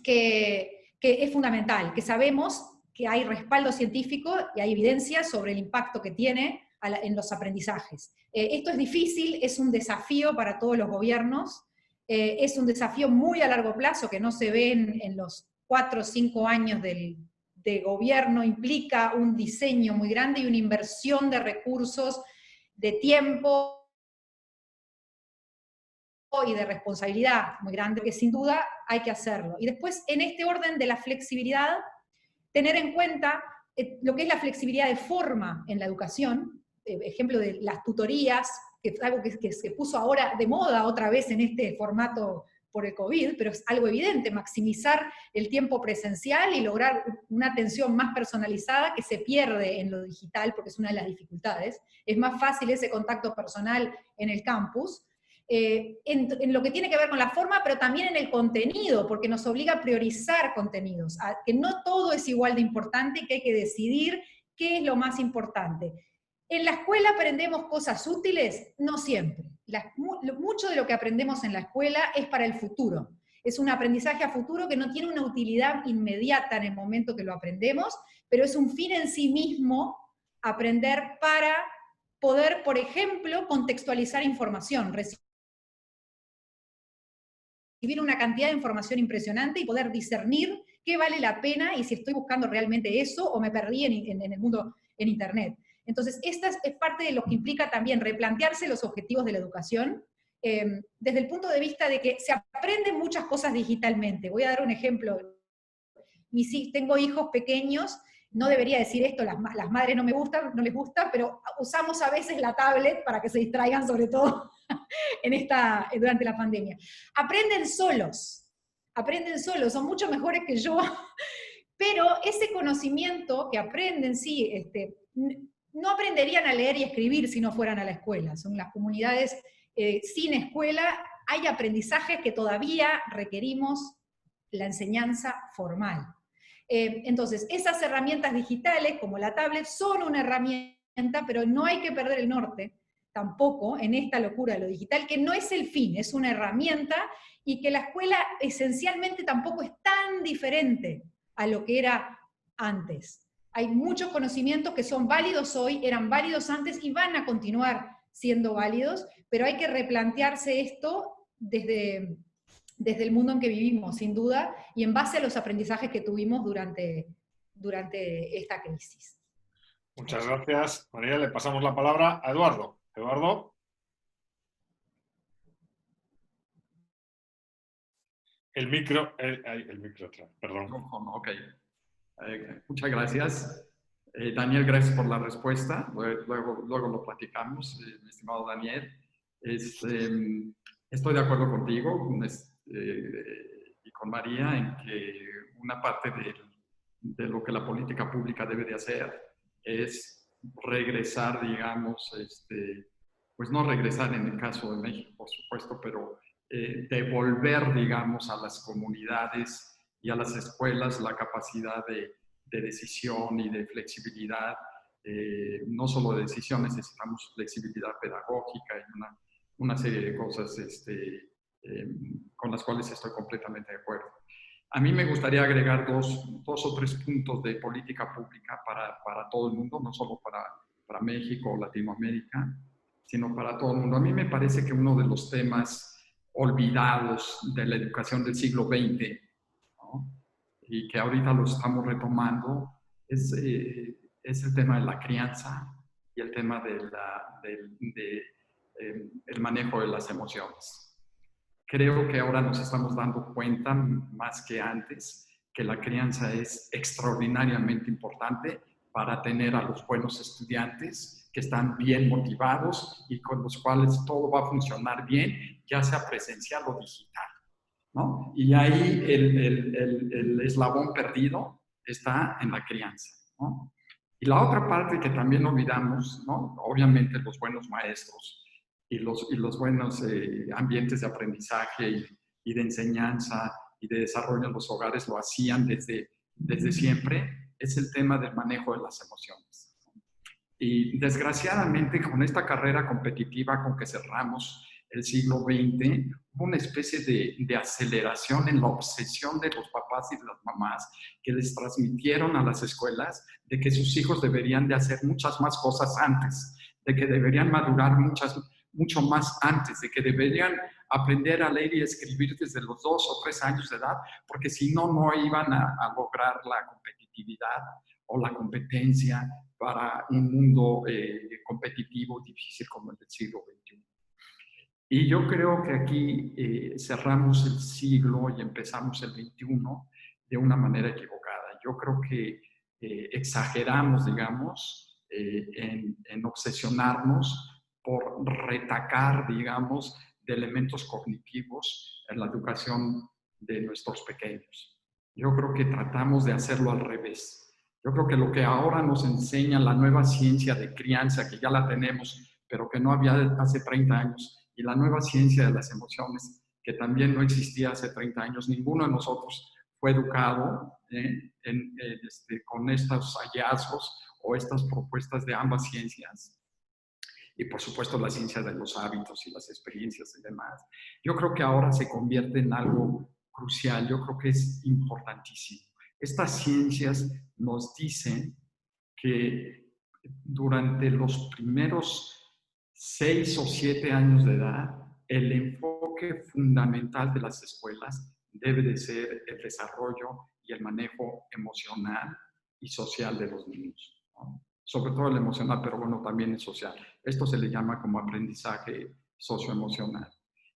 que es fundamental, que sabemos que hay respaldo científico y hay evidencia sobre el impacto que tiene en los aprendizajes. Esto es difícil, es un desafío para todos los gobiernos, es un desafío muy a largo plazo que no se ve en los 4 o 5 años de gobierno, implica un diseño muy grande y una inversión de recursos, de tiempo y de responsabilidad muy grande, que sin duda hay que hacerlo. Y después, en este orden de la flexibilidad, tener en cuenta lo que es la flexibilidad de forma en la educación, ejemplo de las tutorías, que es algo que se puso ahora de moda otra vez en este formato por el COVID, pero es algo evidente, maximizar el tiempo presencial y lograr una atención más personalizada que se pierde en lo digital, porque es una de las dificultades. Es más fácil ese contacto personal en el campus, en lo que tiene que ver con la forma, pero también en el contenido, porque nos obliga a priorizar contenidos, a que no todo es igual de importante y que hay que decidir qué es lo más importante. ¿En la escuela aprendemos cosas útiles? No siempre. Mucho de lo que aprendemos en la escuela es para el futuro. Es un aprendizaje a futuro que no tiene una utilidad inmediata en el momento que lo aprendemos, pero es un fin en sí mismo aprender para poder, por ejemplo, contextualizar información, recibir una cantidad de información impresionante y poder discernir qué vale la pena y si estoy buscando realmente eso o me perdí en el mundo, en Internet. Entonces, esta es parte de lo que implica también replantearse los objetivos de la educación, desde el punto de vista de que se aprenden muchas cosas digitalmente. Voy a dar un ejemplo. Tengo hijos pequeños, no debería decir esto, las madres no les gusta, pero usamos a veces la tablet para que se distraigan, sobre todo durante la pandemia. Aprenden solos, son mucho mejores que yo, pero ese conocimiento que aprenden, sí, no aprenderían a leer y escribir si no fueran a la escuela. Son las comunidades sin escuela, hay aprendizajes que todavía requerimos la enseñanza formal. Entonces, esas herramientas digitales, como la tablet, son una herramienta, pero no hay que perder el norte, tampoco, en esta locura de lo digital, que no es el fin, es una herramienta, y que la escuela esencialmente tampoco es tan diferente a lo que era antes. Hay muchos conocimientos que son válidos hoy, eran válidos antes y van a continuar siendo válidos, pero hay que replantearse esto desde el mundo en que vivimos, sin duda, y en base a los aprendizajes que tuvimos durante esta crisis. Muchas gracias, María. Le pasamos la palabra a Eduardo. Eduardo. El micro atrás, perdón. Ok. Muchas gracias. Daniel, gracias por la respuesta. Luego lo platicamos, mi estimado Daniel. Estoy de acuerdo contigo y con María en que una parte de lo que la política pública debe de hacer es regresar, digamos, pues no regresar en el caso de México, por supuesto, pero devolver, digamos, a las comunidades y a las escuelas la capacidad de decisión y de flexibilidad. No solo de decisión, necesitamos flexibilidad pedagógica y una serie de cosas con las cuales estoy completamente de acuerdo. A mí me gustaría agregar dos o tres puntos de política pública para todo el mundo, no solo para México o Latinoamérica, sino para todo el mundo. A mí me parece que uno de los temas olvidados de la educación del siglo XX, ¿no?, y que ahorita lo estamos retomando, es el tema de la crianza y el tema el manejo de las emociones. Creo que ahora nos estamos dando cuenta, más que antes, que la crianza es extraordinariamente importante para tener a los buenos estudiantes que están bien motivados y con los cuales todo va a funcionar bien, ya sea presencial o digital, ¿no? Y ahí el eslabón perdido está en la crianza, ¿no? Y la otra parte que también olvidamos, ¿no?, obviamente los buenos maestros y los buenos ambientes de aprendizaje y de enseñanza y de desarrollo en los hogares lo hacían desde siempre, es el tema del manejo de las emociones. Y desgraciadamente con esta carrera competitiva con que cerramos el siglo XX, hubo una especie de aceleración en la obsesión de los papás y de las mamás que les transmitieron a las escuelas de que sus hijos deberían de hacer muchas más cosas antes, de que deberían madurar mucho más antes, de que deberían aprender a leer y escribir desde los 2 o 3 años de edad, porque si no, no iban a lograr la competitividad o la competencia para un mundo competitivo difícil como el del siglo XXI. Y yo creo que aquí cerramos el siglo y empezamos el XXI de una manera equivocada. Yo creo que exageramos, digamos, en obsesionarnos por retacar, digamos, de elementos cognitivos en la educación de nuestros pequeños. Yo creo que tratamos de hacerlo al revés. Yo creo que lo que ahora nos enseña la nueva ciencia de crianza, que ya la tenemos, pero que no había hace 30 años, y la nueva ciencia de las emociones, que también no existía hace 30 años, ninguno de nosotros fue educado con estos hallazgos o estas propuestas de ambas ciencias. Y por supuesto la ciencia de los hábitos y las experiencias y demás. Yo creo que ahora se convierte en algo crucial, yo creo que es importantísimo. Estas ciencias nos dicen que durante los primeros 6 o 7 años de edad, el enfoque fundamental de las escuelas debe de ser el desarrollo y el manejo emocional y social de los niños, ¿no? Sobre todo el emocional, pero bueno, también el social. Esto se le llama como aprendizaje socioemocional.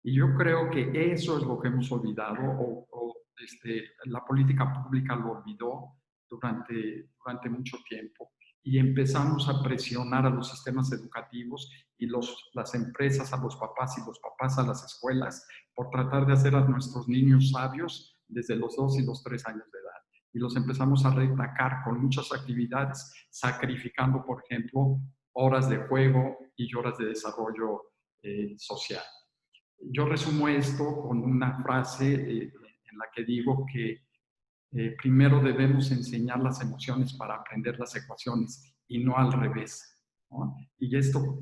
Y yo creo que eso es lo que hemos olvidado, la política pública lo olvidó durante mucho tiempo. Y empezamos a presionar a los sistemas educativos y las empresas a los papás y los papás a las escuelas por tratar de hacer a nuestros niños sabios desde los 2 y los 3 años de edad. Y los empezamos a retacar con muchas actividades, sacrificando, por ejemplo, horas de juego y horas de desarrollo social. Yo resumo esto con una frase en la que digo que primero debemos enseñar las emociones para aprender las ecuaciones y no al revés, ¿no? Y esto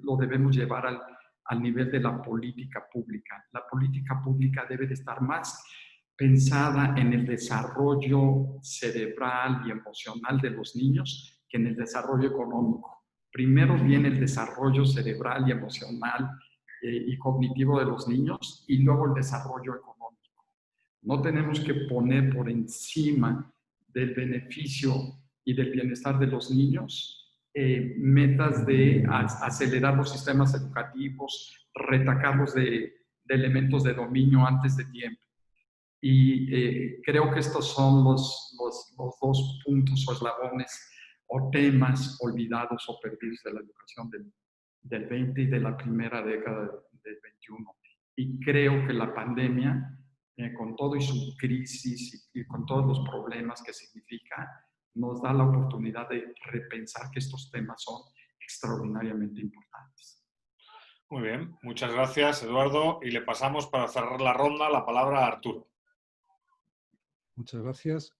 lo debemos llevar al nivel de la política pública. La política pública debe de estar más pensada en el desarrollo cerebral y emocional de los niños que en el desarrollo económico. Primero viene el desarrollo cerebral y emocional y cognitivo de los niños y luego el desarrollo económico. No tenemos que poner por encima del beneficio y del bienestar de los niños metas de acelerar los sistemas educativos, retacarlos de elementos de dominio antes de tiempo. Y creo que estos son los dos puntos o eslabones o temas olvidados o perdidos de la educación del 20 y de la primera década del 21. Y creo que la pandemia, con todo y su crisis y con todos los problemas que significa, nos da la oportunidad de repensar que estos temas son extraordinariamente importantes. Muy bien, muchas gracias, Eduardo. Y le pasamos, para cerrar la ronda, la palabra a Arturo. Muchas gracias.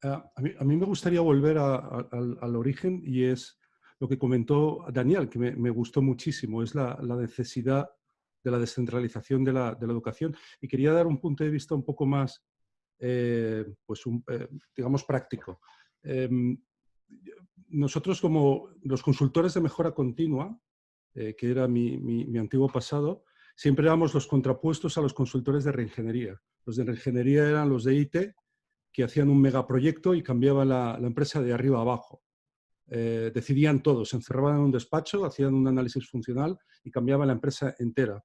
A mí me gustaría volver al origen, y es lo que comentó Daniel, que me gustó muchísimo, es la necesidad de la descentralización de la educación. Y quería dar un punto de vista un poco más, digamos, práctico. Nosotros, como los consultores de mejora continua, que era mi antiguo pasado, siempre éramos los contrapuestos a los consultores de reingeniería. Los de reingeniería eran los de IT, que hacían un megaproyecto y cambiaban la empresa de arriba a abajo. Decidían todo, se encerraban en un despacho, hacían un análisis funcional y cambiaban la empresa entera.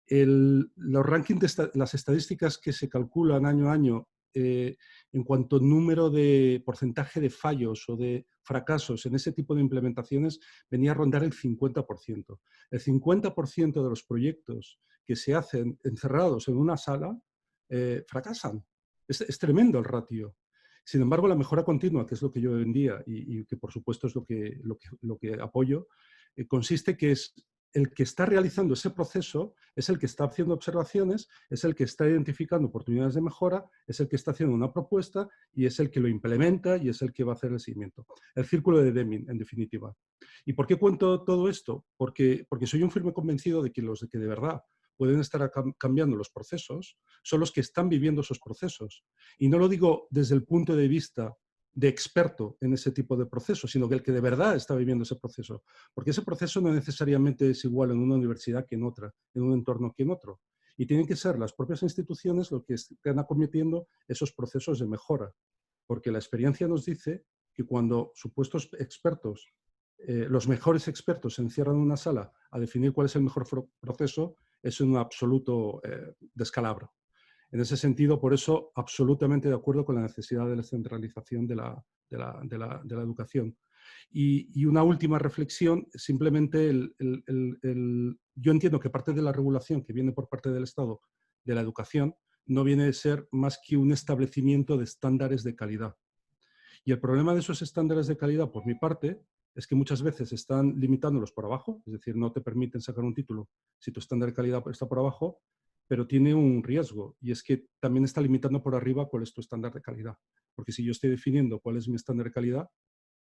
Los rankings, las estadísticas que se calculan año a año en cuanto a número de porcentaje de fallos o de fracasos en ese tipo de implementaciones, venía a rondar el 50%. El 50% de los proyectos que se hacen encerrados en una sala fracasan. Es tremendo el ratio. Sin embargo, la mejora continua, que es lo que yo vendía y que por supuesto es lo que apoyo, consiste que es el que está realizando ese proceso, es el que está haciendo observaciones, es el que está identificando oportunidades de mejora, es el que está haciendo una propuesta y es el que lo implementa y es el que va a hacer el seguimiento. El círculo de Deming, en definitiva. ¿Y por qué cuento todo esto? Porque soy un firme convencido de que los que de verdad pueden estar cambiando los procesos son los que están viviendo esos procesos. Y no lo digo desde el punto de vista de experto en ese tipo de proceso, sino que el que de verdad está viviendo ese proceso. Porque ese proceso no necesariamente es igual en una universidad que en otra, en un entorno que en otro. Y tienen que ser las propias instituciones lo que están acometiendo esos procesos de mejora. Porque la experiencia nos dice que cuando supuestos expertos, los mejores expertos se encierran en una sala a definir cuál es el mejor proceso, es un absoluto descalabro. En ese sentido, por eso, absolutamente de acuerdo con la necesidad de la descentralización de la educación. Y una última reflexión, simplemente yo entiendo que parte de la regulación que viene por parte del Estado de la educación no viene a ser más que un establecimiento de estándares de calidad. Y el problema de esos estándares de calidad, por mi parte, es que muchas veces están limitándolos por abajo, es decir, no te permiten sacar un título si tu estándar de calidad está por abajo, pero tiene un riesgo, y es que también está limitando por arriba cuál es tu estándar de calidad. Porque si yo estoy definiendo cuál es mi estándar de calidad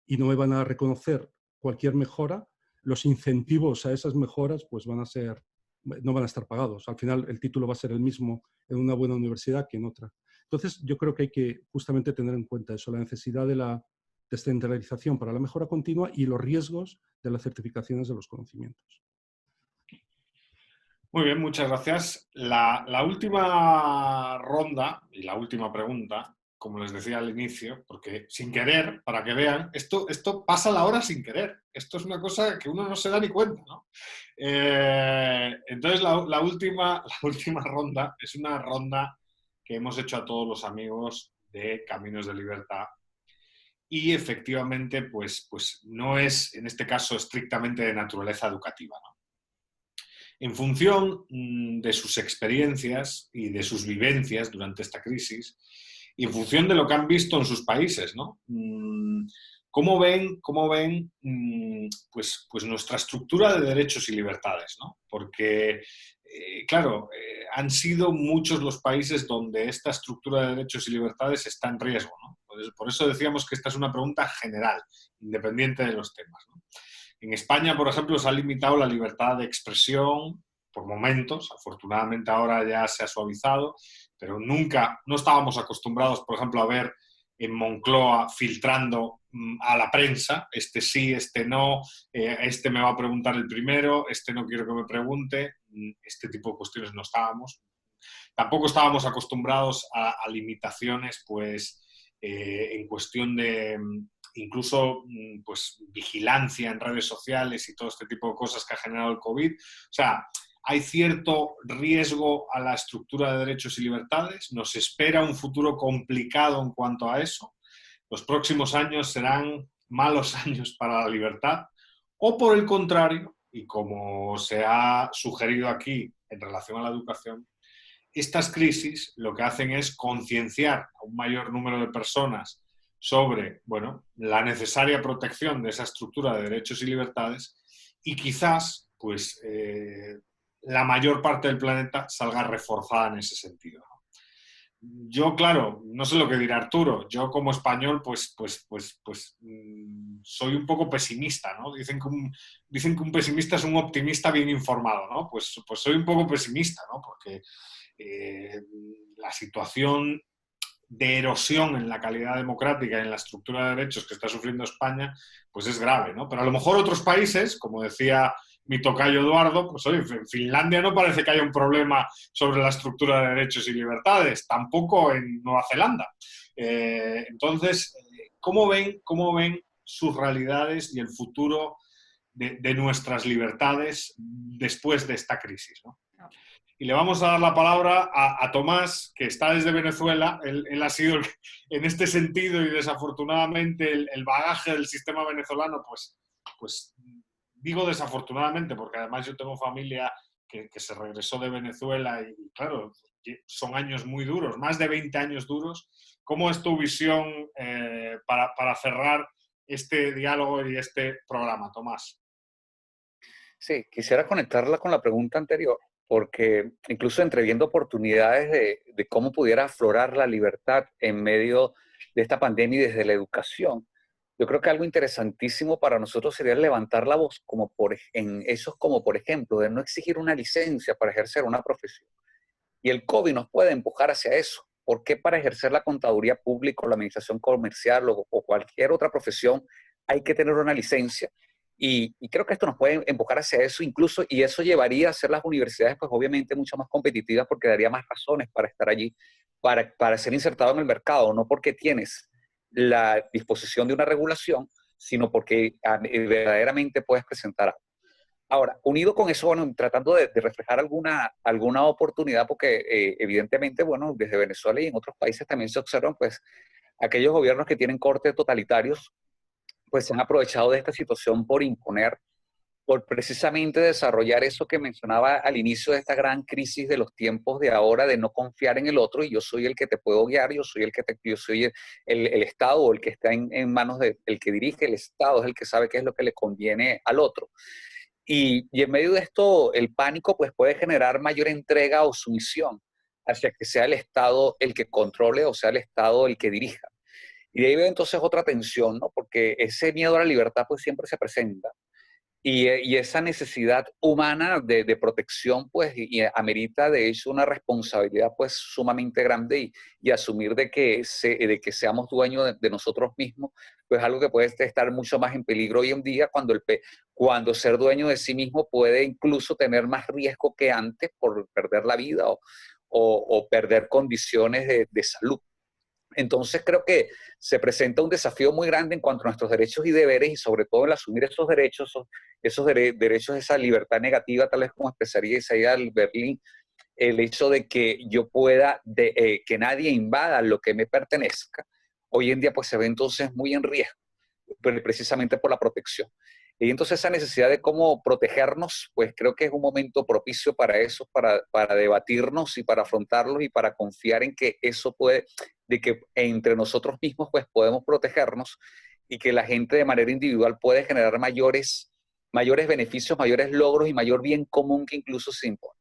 y no me van a reconocer cualquier mejora, los incentivos a esas mejoras pues no van a estar pagados. Al final el título va a ser el mismo en una buena universidad que en otra. Entonces yo creo que hay que justamente tener en cuenta eso, la necesidad de la descentralización para la mejora continua y los riesgos de las certificaciones de los conocimientos. Muy bien, muchas gracias. La última ronda y la última pregunta, como les decía al inicio, porque sin querer, para que vean, esto pasa la hora sin querer. Esto es una cosa que uno no se da ni cuenta, ¿no? Entonces, la última ronda es una ronda que hemos hecho a todos los amigos de Caminos de Libertad. Y efectivamente, pues no es, en este caso, estrictamente de naturaleza educativa, ¿no? En función de sus experiencias y de sus vivencias durante esta crisis, y en función de lo que han visto en sus países, ¿no? ¿Cómo ven pues nuestra estructura de derechos y libertades, ¿no? Porque, claro, han sido muchos los países donde esta estructura de derechos y libertades está en riesgo, ¿no? Por eso decíamos que esta es una pregunta general, independiente de los temas, ¿no? En España, por ejemplo, se ha limitado la libertad de expresión por momentos, afortunadamente ahora ya se ha suavizado, pero nunca, no estábamos acostumbrados, por ejemplo, a ver en Moncloa filtrando a la prensa, este sí, este no, este me va a preguntar el primero, este no quiero que me pregunte, este tipo de cuestiones no estábamos. Tampoco estábamos acostumbrados a limitaciones, pues, en cuestión de incluso pues, vigilancia en redes sociales y todo este tipo de cosas que ha generado el COVID. O sea, hay cierto riesgo a la estructura de derechos y libertades. Nos espera un futuro complicado en cuanto a eso. Los próximos años serán malos años para la libertad. O por el contrario, y como se ha sugerido aquí en relación a la educación, estas crisis lo que hacen es concienciar a un mayor número de personas sobre, bueno, la necesaria protección de esa estructura de derechos y libertades y quizás, pues, la mayor parte del planeta salga reforzada en ese sentido. Yo, claro, no sé lo que dirá Arturo. Yo como español, pues soy un poco pesimista, ¿no? Dicen que un pesimista es un optimista bien informado, ¿no? Pues soy un poco pesimista, ¿no? Porque la situación de erosión en la calidad democrática y en la estructura de derechos que está sufriendo España, pues es grave, ¿no? Pero a lo mejor otros países, como decía mi tocayo Eduardo, pues oye, en Finlandia no parece que haya un problema sobre la estructura de derechos y libertades, tampoco en Nueva Zelanda. Entonces, ¿cómo ven sus realidades y el futuro de nuestras libertades después de esta crisis, ¿no? Y le vamos a dar la palabra a Tomás, que está desde Venezuela. Él ha sido, en este sentido, y desafortunadamente, el bagaje del sistema venezolano, pues digo desafortunadamente, porque además yo tengo familia que se regresó de Venezuela y, claro, son años muy duros, más de 20 años duros. ¿Cómo es tu visión para cerrar este diálogo y este programa, Tomás? Sí, quisiera conectarla con la pregunta anterior, porque incluso entreviendo oportunidades de cómo pudiera aflorar la libertad en medio de esta pandemia y desde la educación, yo creo que algo interesantísimo para nosotros sería levantar la voz en esos como por ejemplo de no exigir una licencia para ejercer una profesión. Y el COVID nos puede empujar hacia eso. ¿Por qué para ejercer la contaduría pública o la administración comercial o cualquier otra profesión hay que tener una licencia? Y creo que esto nos puede empujar hacia eso incluso, y eso llevaría a ser las universidades, pues obviamente mucho más competitivas porque daría más razones para estar allí, para ser insertado en el mercado, no porque tienes la disposición de una regulación, sino porque verdaderamente puedes presentar algo. Ahora, unido con eso, bueno, tratando de reflejar alguna oportunidad, porque evidentemente, bueno, desde Venezuela y en otros países también se observan, pues, aquellos gobiernos que tienen cortes totalitarios, pues se han aprovechado de esta situación por imponer, por precisamente desarrollar eso que mencionaba al inicio de esta gran crisis de los tiempos de ahora, de no confiar en el otro, y yo soy el que te puedo guiar, yo soy el Estado, o el que está en manos del que dirige el Estado, es el que sabe qué es lo que le conviene al otro. Y en medio de esto, el pánico pues puede generar mayor entrega o sumisión hacia que sea el Estado el que controle o sea el Estado el que dirija. Y de ahí veo entonces otra tensión, ¿no? Porque ese miedo a la libertad pues siempre se presenta. Y esa necesidad humana de protección, pues, y amerita de hecho una responsabilidad, pues, sumamente grande y asumir de que seamos dueños de nosotros mismos, pues, algo que puede estar mucho más en peligro hoy en día cuando ser dueño de sí mismo puede incluso tener más riesgo que antes por perder la vida o perder condiciones de salud. Entonces creo que se presenta un desafío muy grande en cuanto a nuestros derechos y deberes y sobre todo el asumir esos derechos, derechos, esa libertad negativa, tal vez como expresaría Isaiah Berlin, el hecho de que yo pueda, que nadie invada lo que me pertenezca, hoy en día pues se ve entonces muy en riesgo, pero precisamente por la protección. Y entonces esa necesidad de cómo protegernos, pues creo que es un momento propicio para eso, para debatirnos y para afrontarlos y para confiar en que eso puede, de que entre nosotros mismos pues podemos protegernos y que la gente de manera individual puede generar mayores beneficios, mayores logros y mayor bien común que incluso se impone.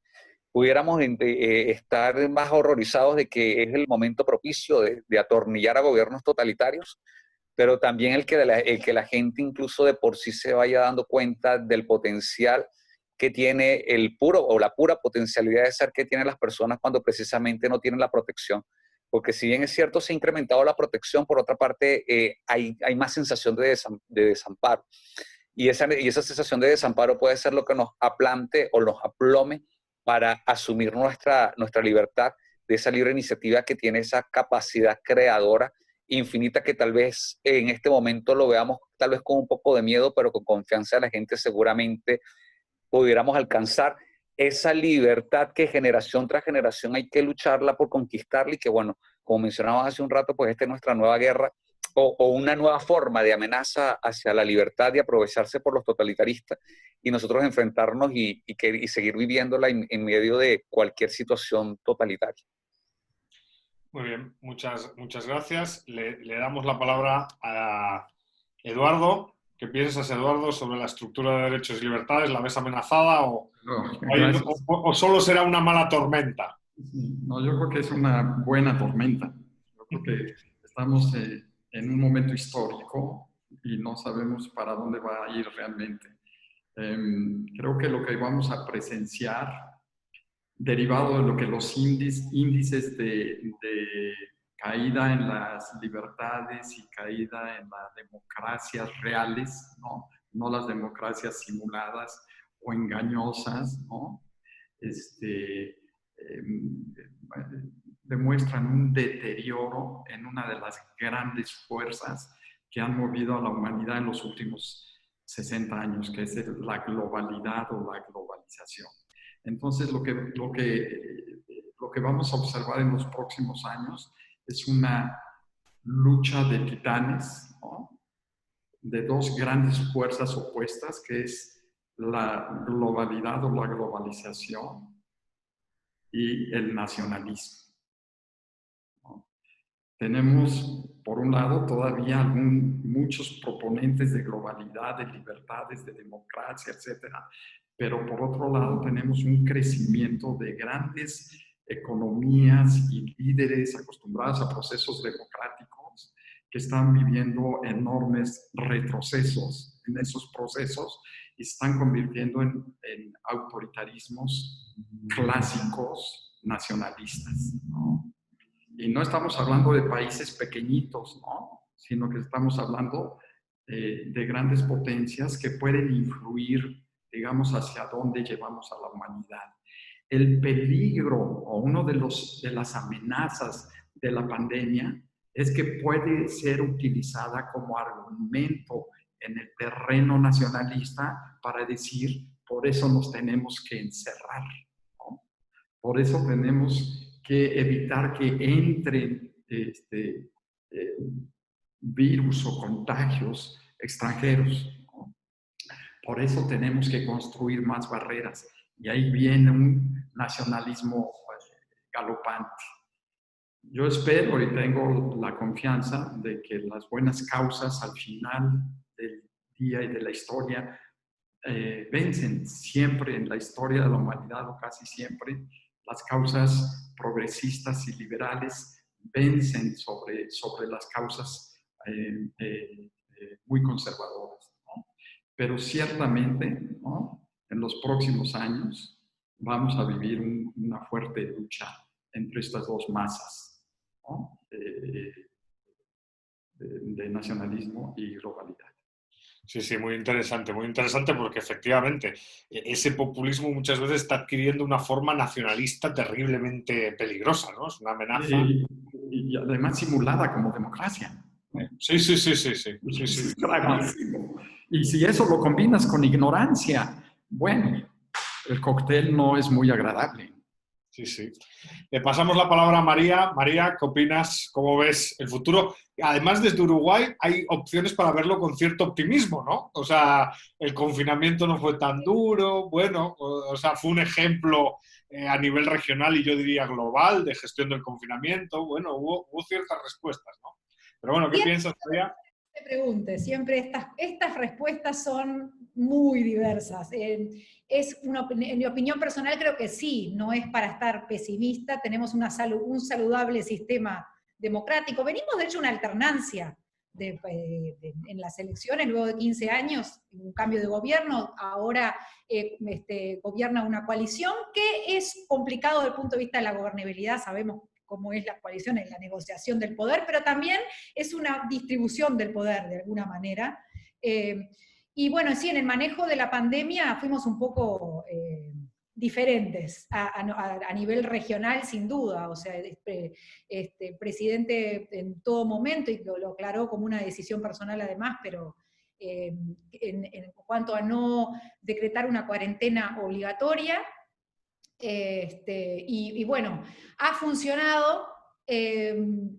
Pudiéramos estar más horrorizados de que es el momento propicio de atornillar a gobiernos totalitarios, pero también el que la gente incluso de por sí se vaya dando cuenta del potencial que tiene el puro o la pura potencialidad de ser que tienen las personas cuando precisamente no tienen la protección. Porque si bien es cierto, se ha incrementado la protección, por otra parte hay más sensación de desamparo. Y esa sensación de desamparo puede ser lo que nos aplante o nos aplome para asumir nuestra libertad, de esa libre iniciativa que tiene esa capacidad creadora infinita, que tal vez en este momento lo veamos tal vez con un poco de miedo, pero con confianza de la gente seguramente pudiéramos alcanzar esa libertad que generación tras generación hay que lucharla por conquistarla, y que, bueno, como mencionábamos hace un rato, pues esta es nuestra nueva guerra o una nueva forma de amenaza hacia la libertad y aprovecharse por los totalitaristas, y nosotros enfrentarnos y seguir viviéndola en medio de cualquier situación totalitaria. Muy bien, muchas gracias. Le damos la palabra a Eduardo. ¿Qué piensas, Eduardo, sobre la estructura de derechos y libertades? ¿La ves amenazada o solo será una mala tormenta? No, yo creo que es una buena tormenta. Yo creo que estamos en un momento histórico y no sabemos para dónde va a ir realmente. Creo que lo que vamos a presenciar, derivado de lo que los índices de caída en las libertades y caída en las democracias reales, no las democracias simuladas o engañosas, ¿no? Demuestran un deterioro en una de las grandes fuerzas que han movido a la humanidad en los últimos 60 años, que es la globalidad o la globalización. Entonces, lo que vamos a observar en los próximos años es una lucha de titanes, ¿no? De dos grandes fuerzas opuestas, que es la globalidad o la globalización y el nacionalismo, ¿no? Tenemos, por un lado, todavía muchos proponentes de globalidad, de libertades, de democracia, etcétera, pero por otro lado tenemos un crecimiento de grandes economías y líderes acostumbrados a procesos democráticos que están viviendo enormes retrocesos en esos procesos y se están convirtiendo en autoritarismos clásicos nacionalistas, ¿no? Y no estamos hablando de países pequeñitos, ¿no? Sino que estamos hablando de grandes potencias que pueden influir, digamos, hacia dónde llevamos a la humanidad. El peligro o uno de las amenazas de la pandemia es que puede ser utilizada como argumento en el terreno nacionalista para decir, por eso nos tenemos que encerrar, ¿no? Por eso tenemos que evitar que entren virus o contagios extranjeros, ¿no? Por eso tenemos que construir más barreras. Y ahí viene un nacionalismo galopante. Yo espero y tengo la confianza de que las buenas causas al final del día y de la historia vencen. Siempre en la historia de la humanidad, o casi siempre, las causas progresistas y liberales vencen sobre las causas muy conservadoras, ¿no? Pero ciertamente, ¿no?, en los próximos años vamos a vivir una fuerte lucha entre estas dos masas, ¿no?, de nacionalismo y globalidad. Sí, sí, muy interesante porque efectivamente ese populismo muchas veces está adquiriendo una forma nacionalista terriblemente peligrosa, ¿no? Es una amenaza. Y además simulada como democracia. Sí. Es gravísimo. Y si eso lo combinas con ignorancia, bueno, el cóctel no es muy agradable. Sí, sí. Le pasamos la palabra a María. María, ¿qué opinas? ¿Cómo ves el futuro? Además, desde Uruguay hay opciones para verlo con cierto optimismo, ¿no? O sea, el confinamiento no fue tan duro, bueno, o sea, fue un ejemplo a nivel regional y yo diría global de gestión del confinamiento. Bueno, hubo ciertas respuestas, ¿no? Pero bueno, ¿qué piensas, María? Te pregunte, siempre estas respuestas son muy diversas. En mi opinión personal creo que sí, no es para estar pesimista, tenemos un saludable sistema democrático. Venimos de hecho una alternancia en las elecciones, luego de 15 años, un cambio de gobierno, ahora gobierna una coalición, que es complicado desde el punto de vista de la gobernabilidad, sabemos cómo es la coalición en la negociación del poder, pero también es una distribución del poder de alguna manera. Y bueno, sí, en el manejo de la pandemia fuimos un poco diferentes a nivel regional, sin duda. O sea, el presidente en todo momento, y lo aclaró como una decisión personal además, pero en cuanto a no decretar una cuarentena obligatoria, y bueno, ha funcionado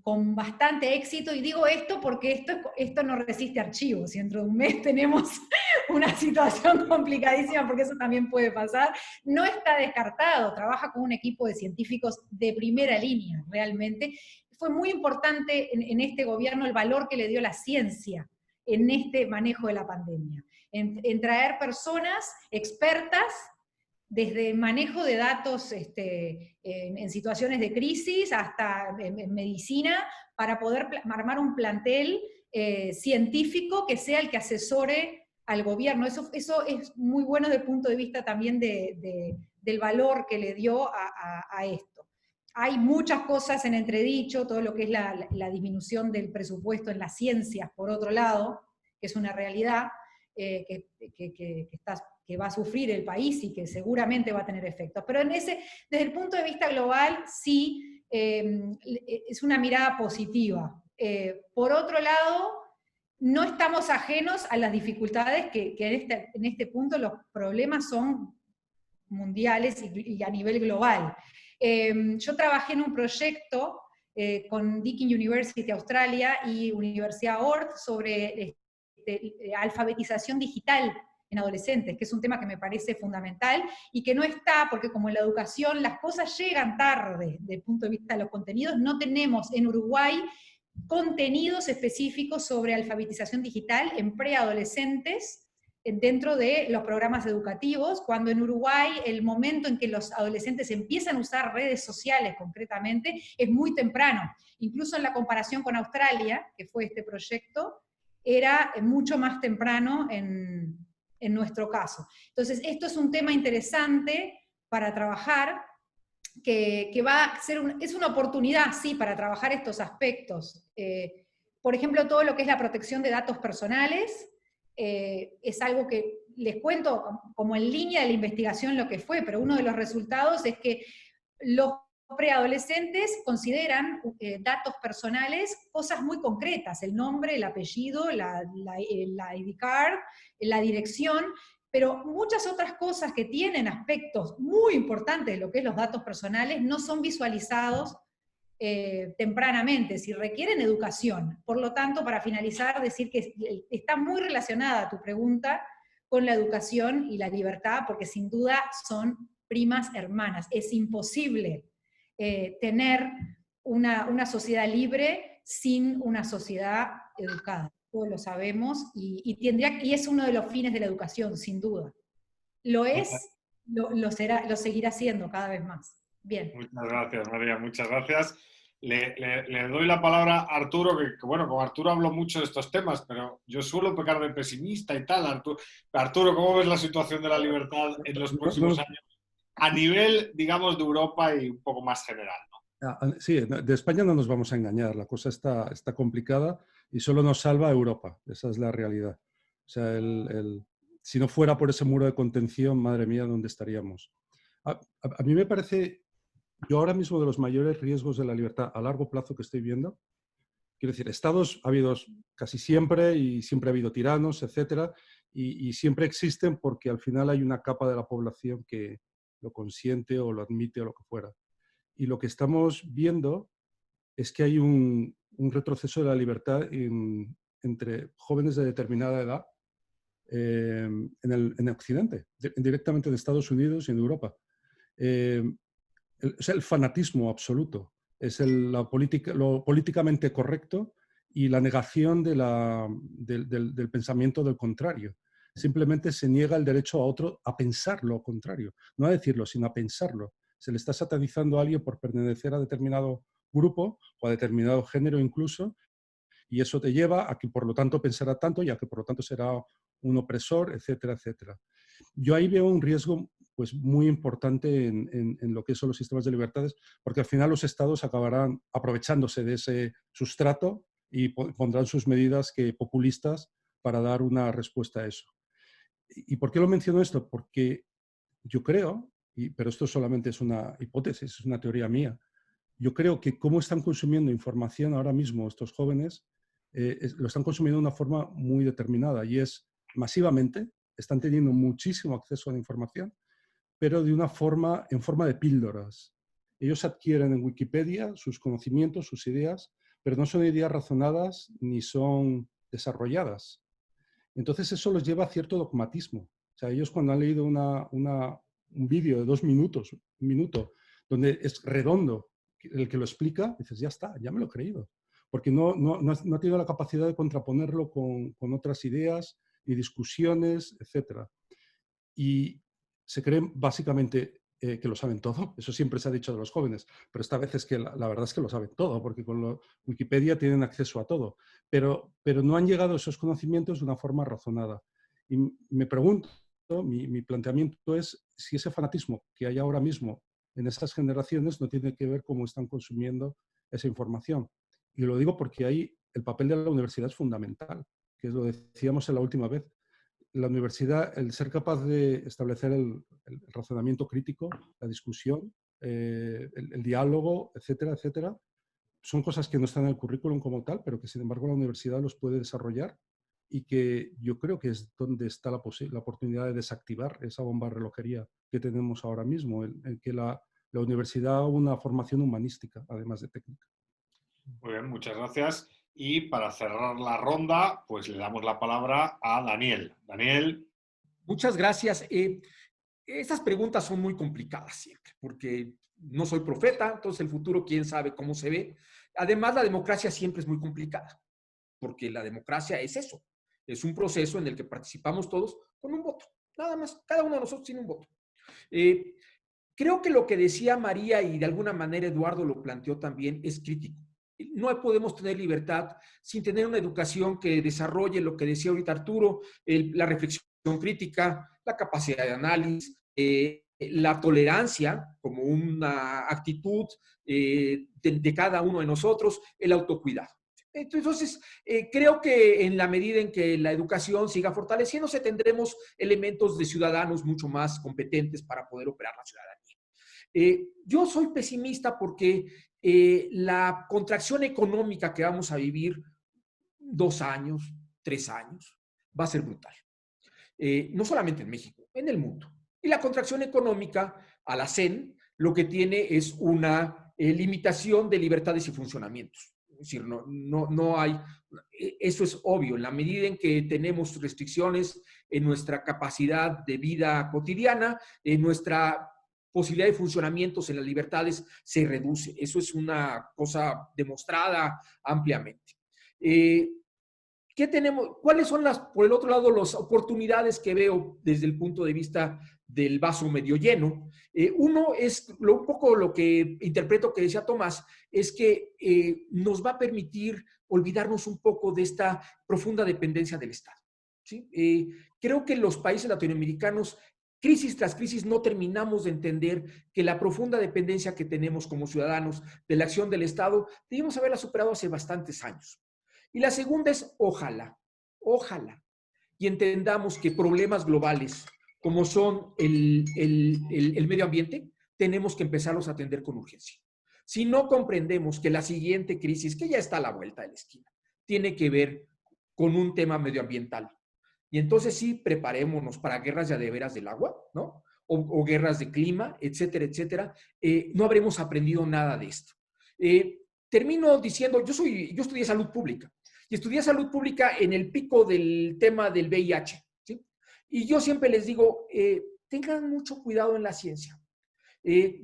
con bastante éxito, y digo esto porque esto no resiste archivos, y dentro de un mes tenemos una situación complicadísima, porque eso también puede pasar. No está descartado, trabaja con un equipo de científicos de primera línea, realmente. Fue muy importante en este gobierno el valor que le dio la ciencia en este manejo de la pandemia, en traer personas expertas desde manejo de datos en situaciones de crisis hasta en medicina, para poder armar un plantel científico que sea el que asesore al gobierno. Eso es muy bueno desde el punto de vista también del valor que le dio a esto. Hay muchas cosas en entredicho, todo lo que es la disminución del presupuesto en las ciencias, por otro lado, que es una realidad que va a sufrir el país y que seguramente va a tener efectos. Pero desde el punto de vista global, sí, es una mirada positiva. Por otro lado, no estamos ajenos a las dificultades que en este punto los problemas son mundiales y a nivel global. Yo trabajé en un proyecto con Deakin University Australia y Universidad Ord sobre alfabetización digital en adolescentes, que es un tema que me parece fundamental y que no está, porque como en la educación las cosas llegan tarde desde el punto de vista de los contenidos, no tenemos en Uruguay contenidos específicos sobre alfabetización digital en preadolescentes dentro de los programas educativos, cuando en Uruguay el momento en que los adolescentes empiezan a usar redes sociales concretamente es muy temprano. Incluso en la comparación con Australia, que fue este proyecto, era mucho más temprano en nuestro caso. Entonces, esto es un tema interesante para trabajar, que va a ser es una oportunidad, sí, para trabajar estos aspectos. Por ejemplo, todo lo que es la protección de datos personales, es algo que les cuento como en línea de la investigación lo que fue, pero uno de los resultados es que los preadolescentes consideran datos personales cosas muy concretas, el nombre, el apellido, la ID card, la dirección, pero muchas otras cosas que tienen aspectos muy importantes de lo que es los datos personales no son visualizados tempranamente, si requieren educación. Por lo tanto, para finalizar, decir que está muy relacionada tu pregunta con la educación y la libertad, porque sin duda son primas hermanas. Es imposible tener una sociedad libre sin una sociedad educada. Todos lo sabemos, y es uno de los fines de la educación, sin duda. Lo es, lo seguirá siendo cada vez más. Bien. Muchas gracias, María, muchas gracias. Le doy la palabra a Arturo, que bueno, con Arturo hablo mucho de estos temas, pero yo suelo pecar de pesimista y tal. Arturo, ¿cómo ves la situación de la libertad en los próximos años? A nivel, digamos, de Europa y un poco más general, ¿no? Sí, de España no nos vamos a engañar, la cosa está complicada y solo nos salva Europa, esa es la realidad. O sea, si no fuera por ese muro de contención, madre mía, ¿dónde estaríamos? A mí me parece, yo ahora mismo, de los mayores riesgos de la libertad a largo plazo que estoy viendo, quiero decir, estados ha habido casi siempre, y siempre ha habido tiranos, etcétera, y siempre existen porque al final hay una capa de la población que lo consiente o lo admite o lo que fuera. Y lo que estamos viendo es que hay un retroceso de la libertad entre jóvenes de determinada edad en Occidente, directamente de Estados Unidos y en Europa. Es el fanatismo absoluto, es lo políticamente correcto y la negación del pensamiento del contrario. Simplemente se niega el derecho a otro a pensar lo contrario, no a decirlo, sino a pensarlo. Se le está satanizando a alguien por pertenecer a determinado grupo o a determinado género incluso, Y eso te lleva a que por lo tanto pensará tanto y a que por lo tanto será un opresor, etcétera, etcétera. Yo ahí veo un riesgo pues, muy importante en lo que son los sistemas de libertades, porque al final los estados acabarán aprovechándose de ese sustrato y pondrán sus medidas populistas para dar una respuesta a eso. ¿Y por qué lo menciono esto? Porque yo creo, pero esto solamente es una hipótesis, es una teoría mía, yo creo que cómo están consumiendo información ahora mismo estos jóvenes, lo están consumiendo de una forma muy determinada y es masivamente, están teniendo muchísimo acceso a la información, pero de una forma, en forma de píldoras. Ellos adquieren en Wikipedia sus conocimientos, sus ideas, pero no son ideas razonadas ni son desarrolladas. Entonces eso los lleva a cierto dogmatismo. O sea, ellos cuando han leído un vídeo de 2 minutos, 1 minuto, donde es redondo el que lo explica, dices, ya está, ya me lo he creído. Porque no ha tenido la capacidad de contraponerlo con otras ideas y discusiones, etc. Y se creen básicamente que lo saben todo. Eso siempre se ha dicho de los jóvenes, pero esta vez es que la verdad es que lo saben todo, porque con Wikipedia tienen acceso a todo. Pero no han llegado a esos conocimientos de una forma razonada. Y me pregunto, mi planteamiento es si ese fanatismo que hay ahora mismo en estas generaciones no tiene que ver cómo están consumiendo esa información. Y lo digo porque ahí el papel de la universidad es fundamental, que lo decíamos en la última vez. La universidad, el ser capaz de establecer el razonamiento crítico, la discusión, el diálogo, etcétera, etcétera, son cosas que no están en el currículum como tal, pero que sin embargo la universidad los puede desarrollar y que yo creo que es donde está la oportunidad de desactivar esa bomba de relojería que tenemos ahora mismo, en que la universidad haga una formación humanística, además de técnica. Muy bien, muchas gracias. Y para cerrar la ronda, pues le damos la palabra a Daniel. Daniel. Muchas gracias. Estas preguntas son muy complicadas siempre, porque no soy profeta, entonces el futuro quién sabe cómo se ve. Además, la democracia siempre es muy complicada, porque la democracia es eso, es un proceso en el que participamos todos con un voto, nada más, cada uno de nosotros tiene un voto. Creo que lo que decía María y de alguna manera Eduardo lo planteó también es crítico. No podemos tener libertad sin tener una educación que desarrolle lo que decía ahorita Arturo, la reflexión crítica, la capacidad de análisis, la tolerancia como una actitud de cada uno de nosotros, el autocuidado. Entonces, creo que en la medida en que la educación siga fortaleciéndose, tendremos elementos de ciudadanos mucho más competentes para poder operar la ciudadanía. Yo soy pesimista porque la contracción económica que vamos a vivir 2 años, 3 años, va a ser brutal. No solamente en México, en el mundo. Y la contracción económica, a la CEN, lo que tiene es una limitación de libertades y funcionamientos. Es decir, no hay, eso es obvio, en la medida en que tenemos restricciones en nuestra capacidad de vida cotidiana, en nuestra posibilidad de funcionamientos en las libertades se reduce. Eso es una cosa demostrada ampliamente. ¿Qué tenemos? ¿Cuáles son por el otro lado, las oportunidades que veo desde el punto de vista del vaso medio lleno? Uno es un poco lo que interpreto que decía Tomás, es que nos va a permitir olvidarnos un poco de esta profunda dependencia del Estado. ¿Sí? Creo que los países latinoamericanos, crisis tras crisis, no terminamos de entender que la profunda dependencia que tenemos como ciudadanos de la acción del Estado, debimos haberla superado hace bastantes años. Y la segunda es ojalá, y entendamos que problemas globales como son el medio ambiente, tenemos que empezarlos a atender con urgencia. Si no comprendemos que la siguiente crisis, que ya está a la vuelta de la esquina, tiene que ver con un tema medioambiental, y entonces sí, preparémonos para guerras ya de veras del agua, ¿no? O guerras de clima, etcétera, etcétera. No habremos aprendido nada de esto. Termino diciendo, yo estudié salud pública, y estudié salud pública en el pico del tema del VIH, ¿sí? Y yo siempre les digo, tengan mucho cuidado en la ciencia.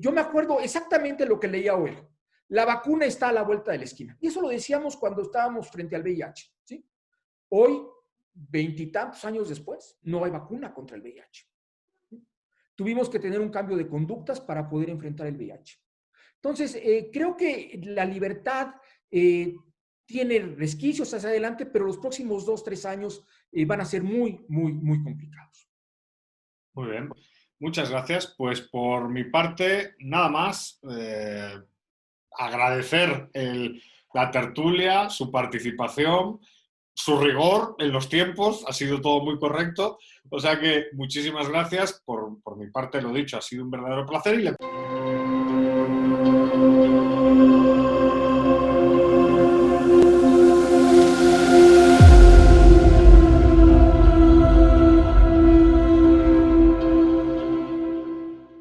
Yo me acuerdo exactamente lo que leía hoy. La vacuna está a la vuelta de la esquina. Y eso lo decíamos cuando estábamos frente al VIH, ¿sí? Hoy, 20 y tantos años después, no hay vacuna contra el VIH. Tuvimos que tener un cambio de conductas para poder enfrentar el VIH. Entonces, creo que la libertad tiene resquicios hacia adelante, pero los próximos 2, 3 años van a ser muy, muy, muy complicados. Muy bien. Muchas gracias. Pues por mi parte, nada más. Agradecer la tertulia, su participación, su rigor en los tiempos, ha sido todo muy correcto. O sea que muchísimas gracias. Por mi parte, lo dicho, ha sido un verdadero placer y